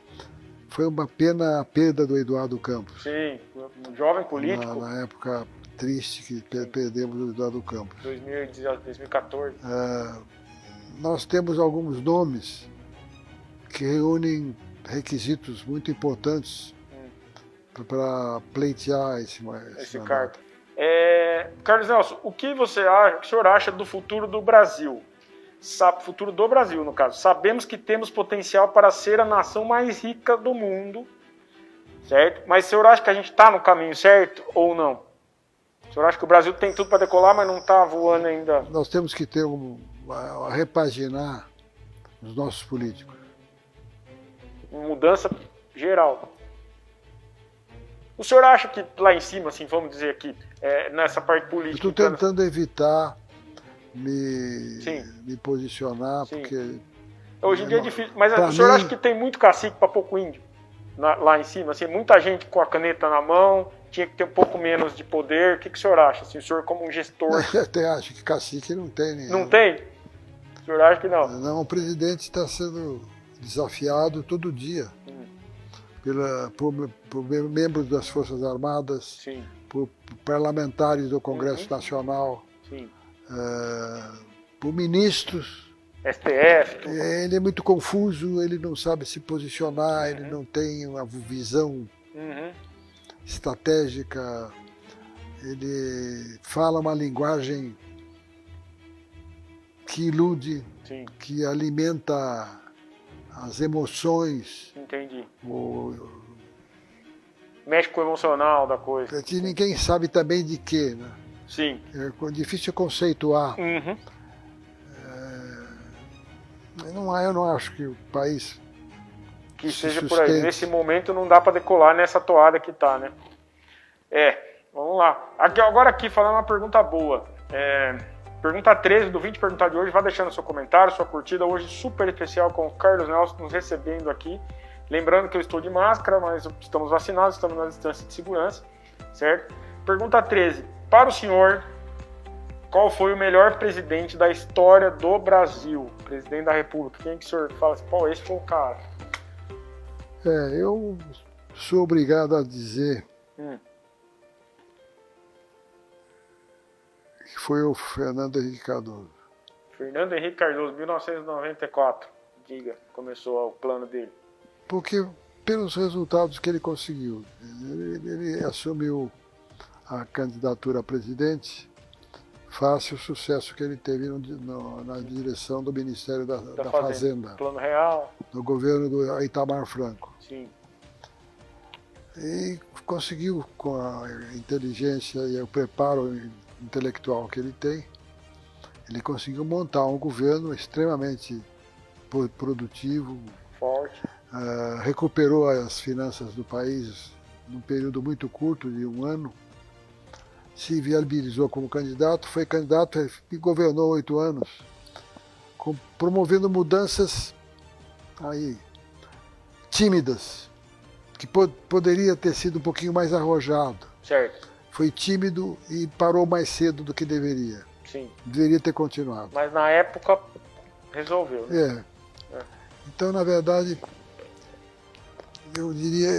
Speaker 2: foi uma pena a perda do Eduardo Campos.
Speaker 1: Sim, um jovem político.
Speaker 2: Na época triste que perdemos o Eduardo Campos.
Speaker 1: 2014.
Speaker 2: Nós temos alguns nomes que reúnem requisitos muito importantes para pleitear esse
Speaker 1: cargo. Carlos Nelson, o que o senhor acha do futuro do Brasil? Futuro do Brasil, no caso. Sabemos que temos potencial para ser a nação mais rica do mundo, certo? Mas o senhor acha que a gente está no caminho certo ou não? O senhor acha que o Brasil tem tudo para decolar, mas não está voando ainda?
Speaker 2: Nós temos que ter repaginar os nossos políticos.
Speaker 1: Mudança geral. O senhor acha que lá em cima, assim, vamos dizer aqui, nessa parte política...
Speaker 2: Eu estou tentando evitar me posicionar,
Speaker 1: Sim.
Speaker 2: porque...
Speaker 1: Hoje em dia é difícil, mas o senhor acha que tem muito cacique para pouco índio lá em cima? Assim, muita gente com a caneta na mão, tinha que ter um pouco menos de poder. O que o senhor acha? Assim, o senhor como um gestor...
Speaker 2: Eu até acho que cacique não tem nenhum.
Speaker 1: Não tem? O senhor acha que não?
Speaker 2: Não, o presidente está sendo desafiado todo dia por membros das Forças Armadas,
Speaker 1: Sim.
Speaker 2: por parlamentares do Congresso Nacional,
Speaker 1: Sim.
Speaker 2: Por ministros.
Speaker 1: STF. Tudo.
Speaker 2: Ele é muito confuso, ele não sabe se posicionar, ele não tem uma visão estratégica, ele fala uma linguagem que ilude,
Speaker 1: Sim.
Speaker 2: que alimenta as emoções.
Speaker 1: Entendi. Mexe com o emocional da coisa.
Speaker 2: Que ninguém sabe também de quê, né?
Speaker 1: Sim.
Speaker 2: É difícil conceituar. Eu não acho que o país
Speaker 1: que seja por aí. Nesse momento não dá para decolar nessa toada que tá, né? Vamos lá. Agora aqui, falando uma pergunta boa. Pergunta 13 do 20 Perguntar de hoje. Vá deixando seu comentário, sua curtida. Hoje super especial com o Carlos Nelson nos recebendo aqui. Lembrando que eu estou de máscara, mas estamos vacinados, estamos na distância de segurança, certo? Pergunta 13. Para o senhor, qual foi o melhor presidente da história do Brasil? Presidente da República. Quem que o senhor fala assim, pô, esse foi o cara?
Speaker 2: Eu sou obrigado a dizer que foi o Fernando Henrique Cardoso.
Speaker 1: Fernando Henrique Cardoso, 1994. Diga, começou o plano dele.
Speaker 2: Porque pelos resultados que ele conseguiu, ele assumiu a candidatura a presidente face o sucesso que ele teve na direção do Ministério da Fazenda.
Speaker 1: Plano Real.
Speaker 2: No governo do Itamar Franco.
Speaker 1: Sim.
Speaker 2: E conseguiu, com a inteligência e o preparo intelectual que ele tem, ele conseguiu montar um governo extremamente produtivo,
Speaker 1: forte.
Speaker 2: Recuperou as finanças do país num período muito curto, de 1 ano, se viabilizou como candidato, foi candidato e governou 8 anos, promovendo mudanças tímidas, que poderia ter sido um pouquinho mais arrojado.
Speaker 1: Certo.
Speaker 2: Foi tímido e parou mais cedo do que deveria.
Speaker 1: Sim.
Speaker 2: Deveria ter continuado.
Speaker 1: Mas na época resolveu. Né?
Speaker 2: Então, na verdade, eu diria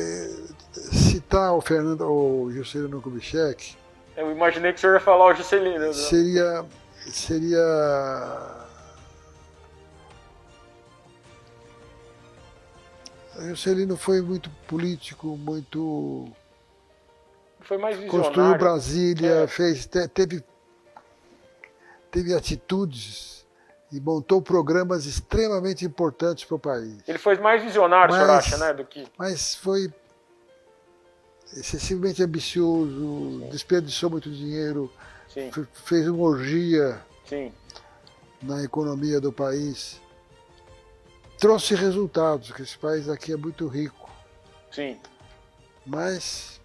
Speaker 2: citar o Juscelino Kubitschek.
Speaker 1: Eu imaginei que o senhor ia falar o Juscelino.
Speaker 2: Seria o Juscelino foi muito político, muito...
Speaker 1: Foi mais visionário.
Speaker 2: Construiu Brasília, teve atitudes e montou programas extremamente importantes para o país.
Speaker 1: Ele foi mais visionário, o senhor acha, né?
Speaker 2: Mas foi excessivamente ambicioso, desperdiçou muito dinheiro, fez uma orgia na economia do país. Trouxe resultados, que esse país aqui é muito rico.
Speaker 1: Sim.
Speaker 2: Mas...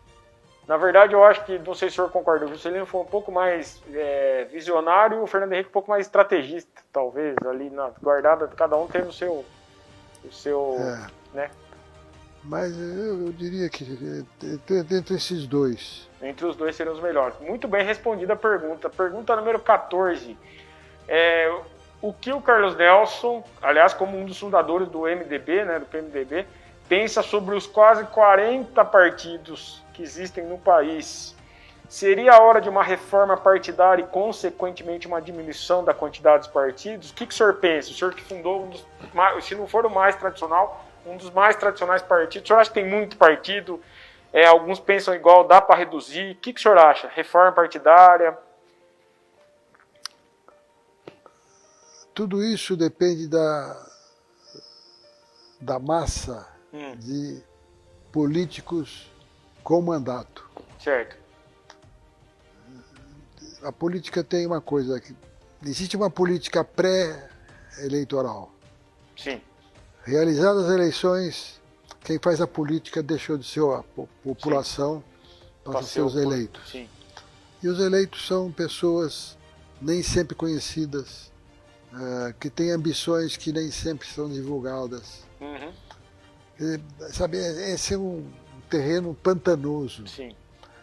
Speaker 1: Na verdade, eu acho que, não sei se o senhor concorda, o Juscelino foi um pouco mais visionário e o Fernando Henrique um pouco mais estrategista, talvez, ali na guardada, cada um tem o seu né?
Speaker 2: Mas eu diria que entre esses dois.
Speaker 1: Entre os dois seriam os melhores. Muito bem respondida a pergunta. Pergunta número 14. O que o Carlos Nelson, aliás, como um dos fundadores do MDB, né, do PMDB, pensa sobre os quase 40 partidos que existem no país, seria a hora de uma reforma partidária e, consequentemente, uma diminuição da quantidade dos partidos? O que o senhor pensa? O senhor que fundou, se não for o mais tradicional, um dos mais tradicionais partidos. O senhor acha que tem muito partido? Alguns pensam igual, dá para reduzir. O que o senhor acha? Reforma partidária?
Speaker 2: Tudo isso depende da massa de políticos com mandato.
Speaker 1: Certo.
Speaker 2: A política tem uma coisa, que existe uma política pré-eleitoral.
Speaker 1: Sim.
Speaker 2: Realizadas as eleições, quem faz a política deixou de ser a população para ser os eleitos.
Speaker 1: Sim.
Speaker 2: E os eleitos são pessoas nem sempre conhecidas, que têm ambições que nem sempre são divulgadas.
Speaker 1: Uhum.
Speaker 2: Sabe, esse é um terreno pantanoso.
Speaker 1: Sim.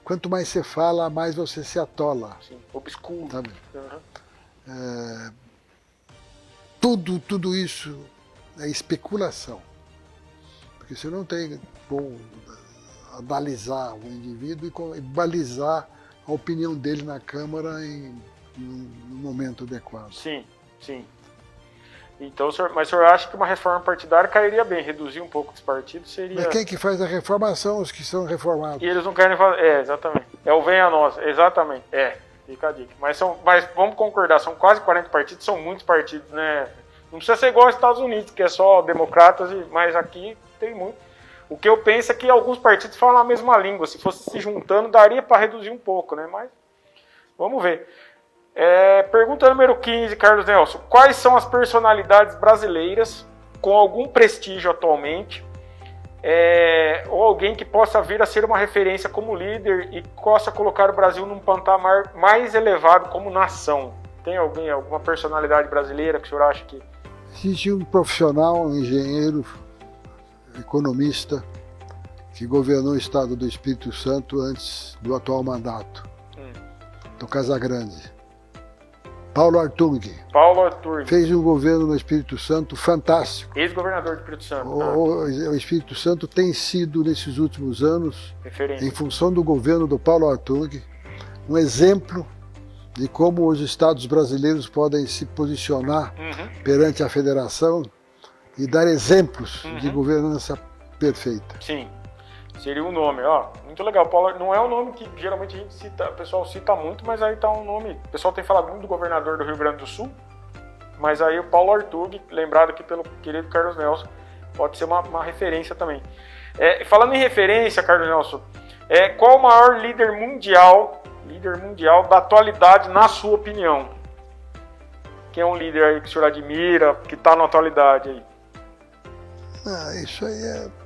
Speaker 2: Quanto mais você fala, mais você se atola.
Speaker 1: Sim. Obscuro.
Speaker 2: Sabe?
Speaker 1: Uhum.
Speaker 2: Tudo isso é especulação. Porque você não tem como analisar o indivíduo e balizar a opinião dele na Câmara no momento adequado.
Speaker 1: Sim, sim. Então, mas o senhor acha que uma reforma partidária cairia bem? Reduzir um pouco os partidos seria...
Speaker 2: Mas quem que faz a reforma são os que são reformados.
Speaker 1: E eles não querem fazer... exatamente. O venha a nós. Exatamente. Fica a dica. Mas vamos concordar, são quase 40 partidos, são muitos partidos, né? Não precisa ser igual aos Estados Unidos, que é só democratas, mas aqui tem muito. O que eu penso é que alguns partidos falam a mesma língua. Se fosse se juntando, daria para reduzir um pouco, né? Mas vamos ver. Pergunta número 15, Carlos Nelson. Quais são as personalidades brasileiras com algum prestígio atualmente, ou alguém que possa vir a ser uma referência como líder e possa colocar o Brasil num patamar mais elevado como nação? Tem alguma personalidade brasileira que o senhor acha que...
Speaker 2: Existe um profissional, um engenheiro, economista, que governou o estado do Espírito Santo antes do atual mandato, do Casagrande. Paulo Artung. Fez um governo no Espírito Santo fantástico.
Speaker 1: Ex-governador do Espírito Santo.
Speaker 2: O Espírito Santo tem sido, nesses últimos anos,
Speaker 1: referência,
Speaker 2: em função do governo do Paulo Artung, um exemplo de como os estados brasileiros podem se posicionar perante a federação e dar exemplos de governança perfeita.
Speaker 1: Sim. Seria um nome, muito legal. Paulo, não é um nome que geralmente a gente cita, o pessoal cita muito, mas aí tá um nome. O pessoal tem falado muito do governador do Rio Grande do Sul, mas aí o Paulo Artung, lembrado aqui pelo querido Carlos Nelson, pode ser uma referência também. Falando em referência, Carlos Nelson, qual o maior líder mundial da atualidade, na sua opinião? Quem é um líder aí que o senhor admira, que está na atualidade aí?
Speaker 2: Isso aí é...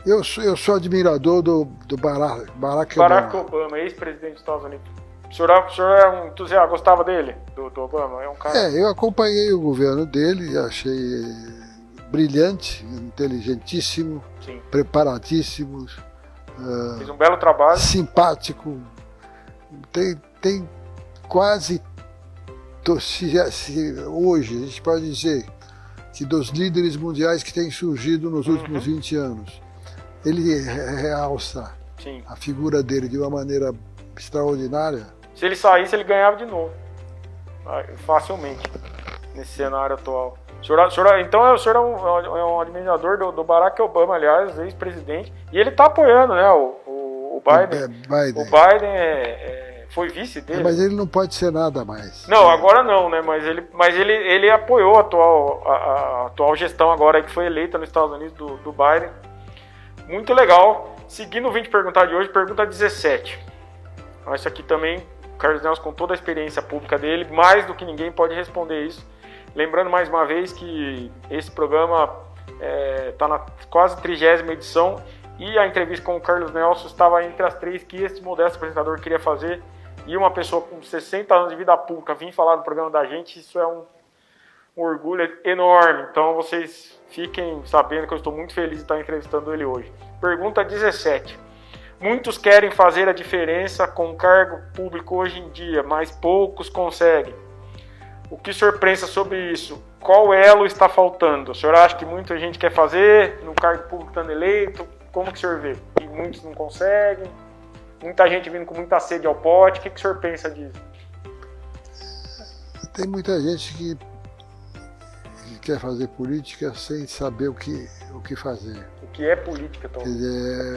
Speaker 2: Eu sou admirador do Barack
Speaker 1: Obama, ex-presidente dos Estados Unidos. O senhor é um entusiasta, gostava dele, do Obama? É um cara...
Speaker 2: eu acompanhei o governo dele, achei brilhante, inteligentíssimo,
Speaker 1: sim,
Speaker 2: preparadíssimo.
Speaker 1: Fez um belo trabalho.
Speaker 2: Simpático. Tem quase... Hoje, a gente pode dizer que dos líderes mundiais que têm surgido nos últimos 20 anos, ele realça a figura dele de uma maneira extraordinária.
Speaker 1: Se ele saísse, ele ganhava de novo. Facilmente, nesse cenário atual. Então o senhor é um admirador do Barack Obama, aliás, ex-presidente, e ele está apoiando, né, o Biden. O Biden foi vice dele.
Speaker 2: Mas ele não pode ser nada mais.
Speaker 1: Não, agora não, né? Mas ele apoiou a atual gestão agora que foi eleita nos Estados Unidos do Biden. Muito legal. Seguindo o 20 perguntar de hoje, pergunta 17. Essa aqui também, o Carlos Nelson, com toda a experiência pública dele, mais do que ninguém pode responder isso. Lembrando mais uma vez que esse programa está na quase 30ª edição e a entrevista com o Carlos Nelson estava entre as 3 que esse modesto apresentador queria fazer, e uma pessoa com 60 anos de vida pública vir falar do programa da gente, isso é um orgulho enorme. Então vocês fiquem sabendo que eu estou muito feliz de estar entrevistando ele hoje. Pergunta 17. Muitos querem fazer a diferença com cargo público hoje em dia, mas poucos conseguem. O que o senhor pensa sobre isso? qual elo está faltando? O senhor acha que muita gente quer fazer no cargo público estando eleito? Como que o senhor vê? E muitos não conseguem? Muita gente vindo com muita sede ao pote. O que o senhor pensa disso?
Speaker 2: Tem muita gente que quer fazer política sem saber o que fazer.
Speaker 1: O que é política, Tom?
Speaker 2: Quer dizer,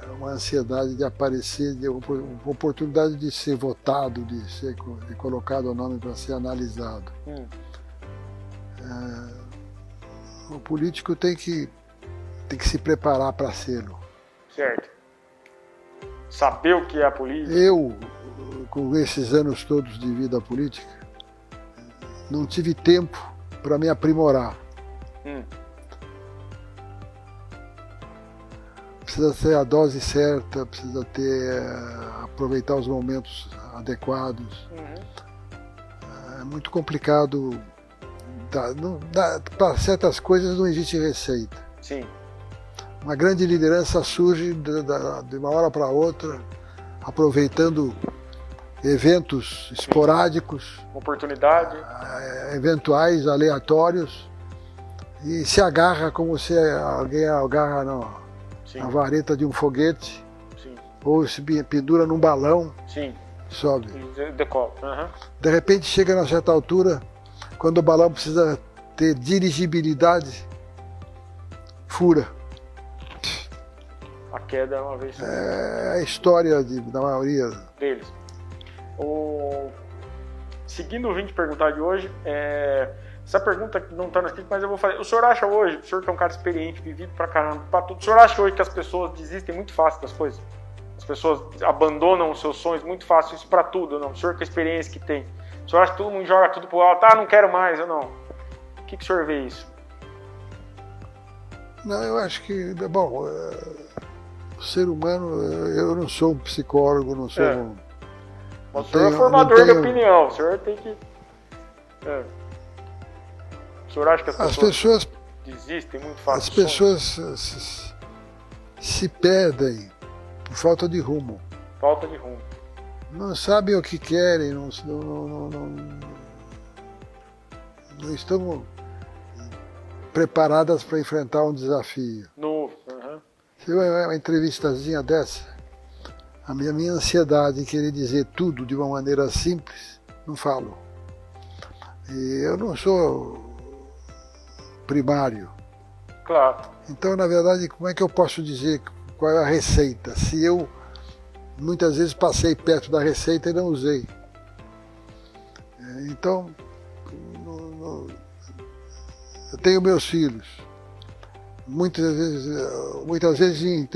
Speaker 2: é uma ansiedade de aparecer, de uma oportunidade de ser votado, de ser colocado o nome para ser analisado. O político tem que se preparar para ser-lo.
Speaker 1: Certo. Saber o que é a política.
Speaker 2: Eu, com esses anos todos de vida política, não tive tempo para me aprimorar. Precisa ter a dose certa, precisa aproveitar os momentos adequados. É muito complicado. Para certas coisas não existe receita.
Speaker 1: Sim.
Speaker 2: Uma grande liderança surge de uma hora para outra, aproveitando eventos esporádicos,
Speaker 1: oportunidade,
Speaker 2: eventuais, aleatórios, e se agarra como se alguém agarra na vareta de um foguete.
Speaker 1: Sim.
Speaker 2: Ou se pendura num balão.
Speaker 1: Sim.
Speaker 2: Sobe.
Speaker 1: E decola.
Speaker 2: De repente chega a certa altura, quando o balão precisa ter dirigibilidade, fura.
Speaker 1: A queda é uma vez só.
Speaker 2: É a história da maioria
Speaker 1: deles. Seguindo o 20 perguntar de hoje, essa pergunta não está no script, mas eu vou fazer. O senhor acha hoje, o senhor que é um cara experiente, vivido pra caramba, pra tudo, o senhor acha hoje que as pessoas desistem muito fácil das coisas? As pessoas abandonam os seus sonhos muito fácil, isso pra tudo, não? O senhor com a experiência que tem, o senhor acha que todo mundo joga tudo pro alto, não quero mais, ou não? O que o senhor vê isso?
Speaker 2: Não, eu acho que, bom, o ser humano, eu não sou um psicólogo, não sou
Speaker 1: o senhor é formador de opinião, o senhor tem que... O senhor acha que as pessoas desistem muito fácil?
Speaker 2: As pessoas se perdem por falta de rumo.
Speaker 1: Falta de rumo.
Speaker 2: Não sabem o que querem, não estão preparadas para enfrentar um desafio.
Speaker 1: Novo.
Speaker 2: Se uma entrevistazinha dessa, a minha ansiedade em querer dizer tudo de uma maneira simples, não falo. E eu não sou primário.
Speaker 1: Claro.
Speaker 2: Então, na verdade, como é que eu posso dizer qual é a receita, se eu muitas vezes passei perto da receita e não usei? Então, eu tenho meus filhos. Muitas vezes em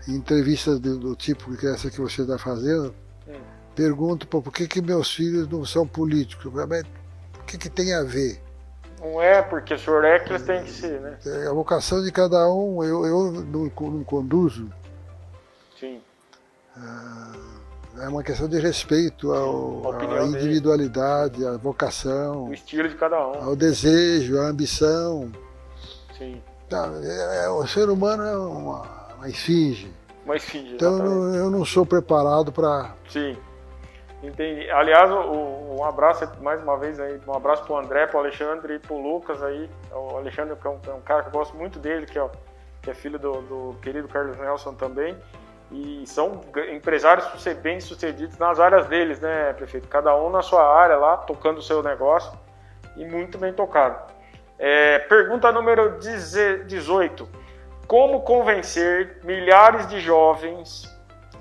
Speaker 2: entrevistas do tipo que essa que você está fazendo, pergunto por que meus filhos não são políticos. O que tem a ver?
Speaker 1: Não é porque o senhor é que eles têm que ser, né?
Speaker 2: A vocação de cada um, eu não conduzo.
Speaker 1: Sim.
Speaker 2: É uma questão de respeito à individualidade, à vocação,
Speaker 1: o estilo de cada um,
Speaker 2: ao desejo, à ambição.
Speaker 1: Sim.
Speaker 2: O ser humano é uma esfinge.
Speaker 1: Uma esfinge.
Speaker 2: Então eu não sou preparado para...
Speaker 1: Sim. Entendi. Aliás, um abraço mais uma vez aí, um abraço pro André, pro Alexandre e pro Lucas aí. O Alexandre é um cara que eu gosto muito dele, que é filho do querido Carlos Nelson também. E são empresários bem-sucedidos nas áreas deles, né, prefeito? Cada um na sua área lá, tocando o seu negócio, e muito bem tocado. Pergunta número 18. Como convencer milhares de jovens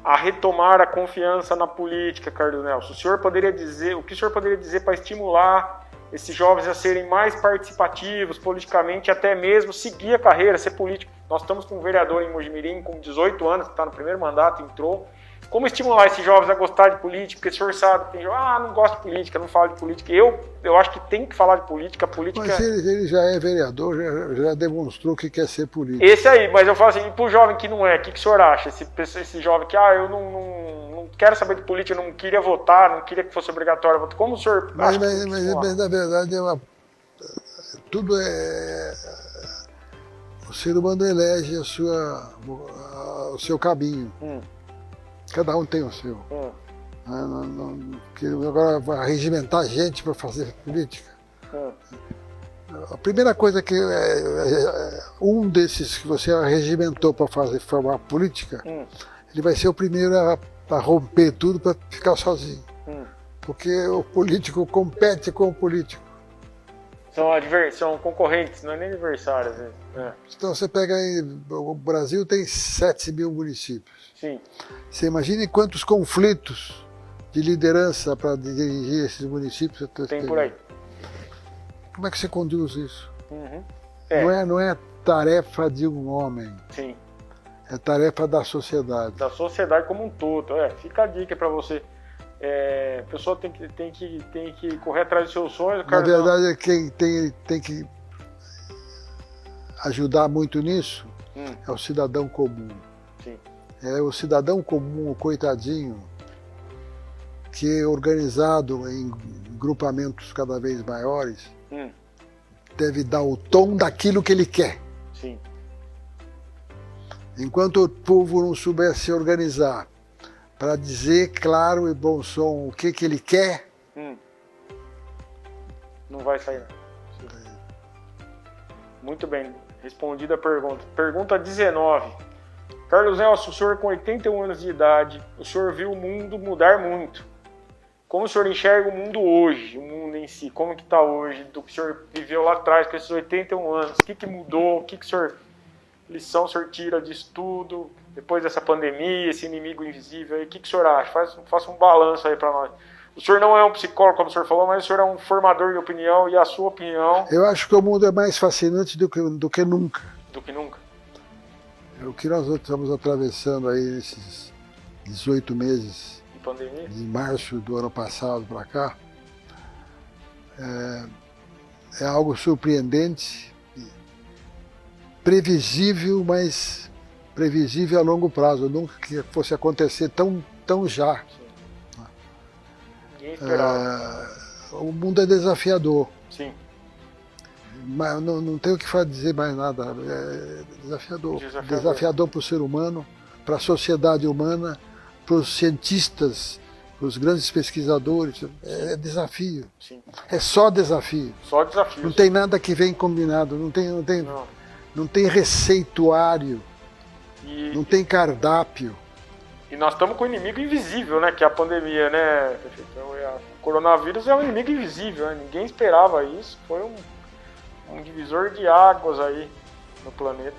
Speaker 1: a retomar a confiança na política, Carlos Nelson? O que o senhor poderia dizer para estimular esses jovens a serem mais participativos politicamente, até mesmo seguir a carreira, ser político? Nós estamos com um vereador em Mojimirim com 18 anos, que está no primeiro mandato, entrou. Como estimular esses jovens a gostar de política? Porque o senhor sabe, tem jovens, não gosto de política, não falo de política. Eu acho que tem que falar de política.
Speaker 2: Mas ele já é vereador, já demonstrou que quer ser político.
Speaker 1: Esse aí, mas eu falo assim, e pro jovem que não é, o que o senhor acha? Esse jovem que, eu não quero saber de política, eu não queria votar, não queria que fosse obrigatório votar. Como o senhor acha?
Speaker 2: Mas na verdade, tudo é... O ser humano elege o seu caminho. Cada um tem o seu. Que agora vai regimentar gente para fazer política. A primeira coisa que um desses que você regimentou para formar política, ele vai ser o primeiro a romper tudo para ficar sozinho. Porque o político compete com o político.
Speaker 1: São concorrentes, não é nem adversários.
Speaker 2: Então você pega aí, o Brasil tem 7 mil municípios.
Speaker 1: Sim.
Speaker 2: Você imagine quantos conflitos de liderança para dirigir esses municípios.
Speaker 1: Tem por aí.
Speaker 2: Como é que você conduz isso? Não é tarefa de um homem.
Speaker 1: Sim.
Speaker 2: É tarefa da sociedade.
Speaker 1: Da sociedade como um todo. Fica a dica para você. A pessoa tem que correr atrás dos seus sonhos.
Speaker 2: Na verdade, quem tem que ajudar muito nisso é o cidadão comum.
Speaker 1: Sim.
Speaker 2: É o cidadão comum, o coitadinho, que é organizado em grupamentos cada vez maiores, deve dar o tom daquilo que ele quer.
Speaker 1: Sim.
Speaker 2: Enquanto o povo não souber se organizar para dizer claro e bom som o que ele quer,
Speaker 1: não vai sair. Muito bem, respondida a pergunta. Pergunta 19. Carlos Nelson, o senhor com 81 anos de idade, o senhor viu o mundo mudar muito. Como o senhor enxerga o mundo hoje, o mundo em si, como que está hoje, do que o senhor viveu lá atrás com esses 81 anos, o que mudou, o senhor, lição o senhor tira disso tudo, depois dessa pandemia, esse inimigo invisível, o que o senhor acha? Faça um balanço aí para nós. O senhor não é um psicólogo, como o senhor falou, mas o senhor é um formador de opinião, e a sua opinião...
Speaker 2: Eu acho que o mundo é mais fascinante do que nunca.
Speaker 1: Do que nunca.
Speaker 2: O que nós estamos atravessando aí nesses 18 meses...
Speaker 1: Pandemia?
Speaker 2: De março do ano passado para cá, é algo surpreendente, previsível, mas previsível a longo prazo. Nunca que fosse acontecer tão já.
Speaker 1: Ninguém esperava.
Speaker 2: O mundo é desafiador.
Speaker 1: Sim.
Speaker 2: Mas não tenho o que dizer mais nada. É desafiador. Desafiador para o ser humano, para a sociedade humana, para os cientistas, para os grandes pesquisadores, é desafio.
Speaker 1: Sim.
Speaker 2: É só desafio.
Speaker 1: Só desafio.
Speaker 2: Não tem nada que vem combinado, não tem receituário, não tem cardápio.
Speaker 1: E nós estamos com um inimigo invisível, né? Que é a pandemia, né? O coronavírus é um inimigo invisível, né? Ninguém esperava isso. Foi um divisor de águas aí no planeta.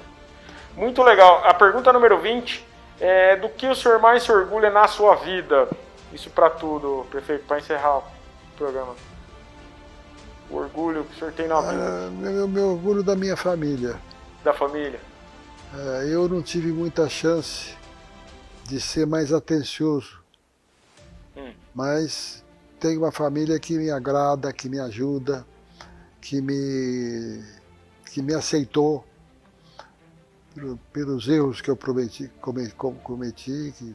Speaker 1: Muito legal. A pergunta número 20. Do que o senhor mais se orgulha na sua vida? Isso para tudo, prefeito, para encerrar o programa. O orgulho que o senhor tem na vida.
Speaker 2: Meu orgulho da minha família.
Speaker 1: Da família.
Speaker 2: Eu não tive muita chance de ser mais atencioso. Mas tenho uma família que me agrada, que me ajuda, que me aceitou. Pelos erros que eu cometi, que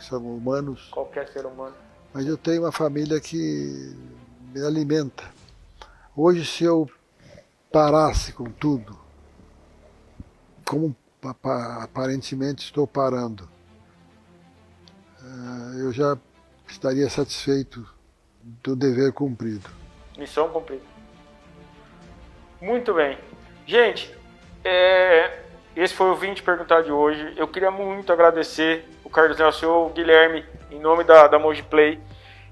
Speaker 2: são humanos.
Speaker 1: Qualquer ser humano.
Speaker 2: Mas eu tenho uma família que me alimenta. Hoje, se eu parasse com tudo, como aparentemente estou parando, eu já estaria satisfeito do dever cumprido.
Speaker 1: Missão cumprida. Muito bem. Gente, esse foi o 20 Perguntar de hoje. Eu queria muito agradecer o Carlos Nelson e o Guilherme, em nome da Mojiplay.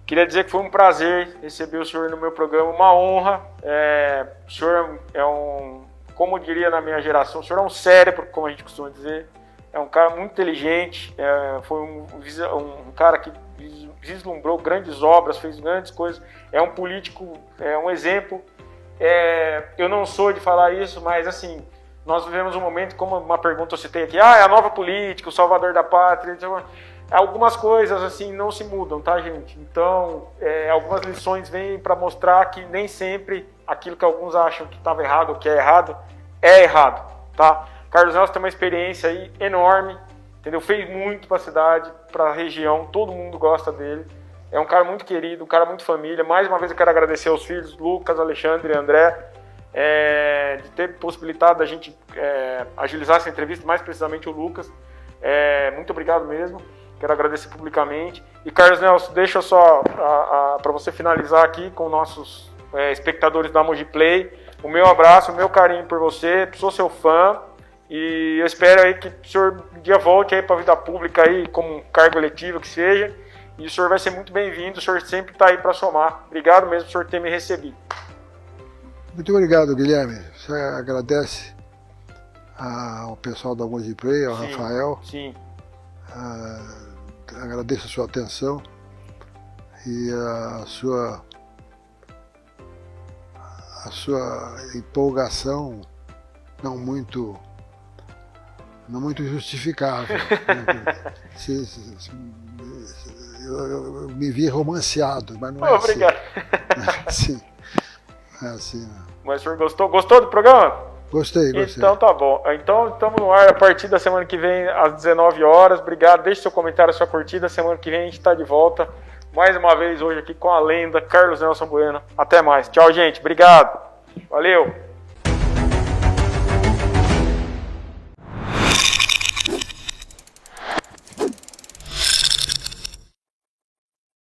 Speaker 1: Queria dizer que foi um prazer receber o senhor no meu programa, uma honra. O senhor é como eu diria na minha geração, o senhor é um cérebro, como a gente costuma dizer. É um cara muito inteligente, foi um cara que vislumbrou grandes obras, fez grandes coisas. É um político, é um exemplo. Eu não sou de falar isso, mas assim... Nós vivemos um momento, como uma pergunta eu citei aqui, é a nova política, o salvador da pátria. Então, algumas coisas assim não se mudam, tá, gente? Então, algumas lições vêm para mostrar que nem sempre aquilo que alguns acham que estava errado ou que é errado, tá? Carlos Nelson tem uma experiência aí enorme, entendeu? Fez muito para a cidade, para a região, todo mundo gosta dele. É um cara muito querido, um cara muito família. Mais uma vez eu quero agradecer aos filhos, Lucas, Alexandre e André, de ter possibilitado a gente agilizar essa entrevista, mais precisamente o Lucas. Muito obrigado mesmo. Quero agradecer publicamente. E Carlos Nelson, deixa só para você finalizar aqui com nossos espectadores da Mogiplay, o meu abraço, o meu carinho por você, sou seu fã e eu espero aí que o senhor um dia volte aí para a vida pública aí, como um cargo eletivo que seja, e o senhor vai ser muito bem-vindo, o senhor sempre está aí para somar. Obrigado mesmo por o senhor ter me recebido.
Speaker 2: Muito obrigado, Guilherme. Você agradece ao pessoal da Mogiplay, ao Rafael.
Speaker 1: Sim.
Speaker 2: Agradeço a sua atenção e a sua empolgação não muito justificável. Eu me vi romanceado, mas não é
Speaker 1: obrigado.
Speaker 2: Assim. É assim.
Speaker 1: Mas o senhor gostou do programa?
Speaker 2: Gostei.
Speaker 1: Então tá bom. Então estamos no ar a partir da semana que vem, às 19 horas. Obrigado. Deixe seu comentário, sua curtida. Semana que vem a gente está de volta. Mais uma vez hoje aqui com a lenda Carlos Nelson Bueno. Até mais. Tchau, gente. Obrigado. Valeu.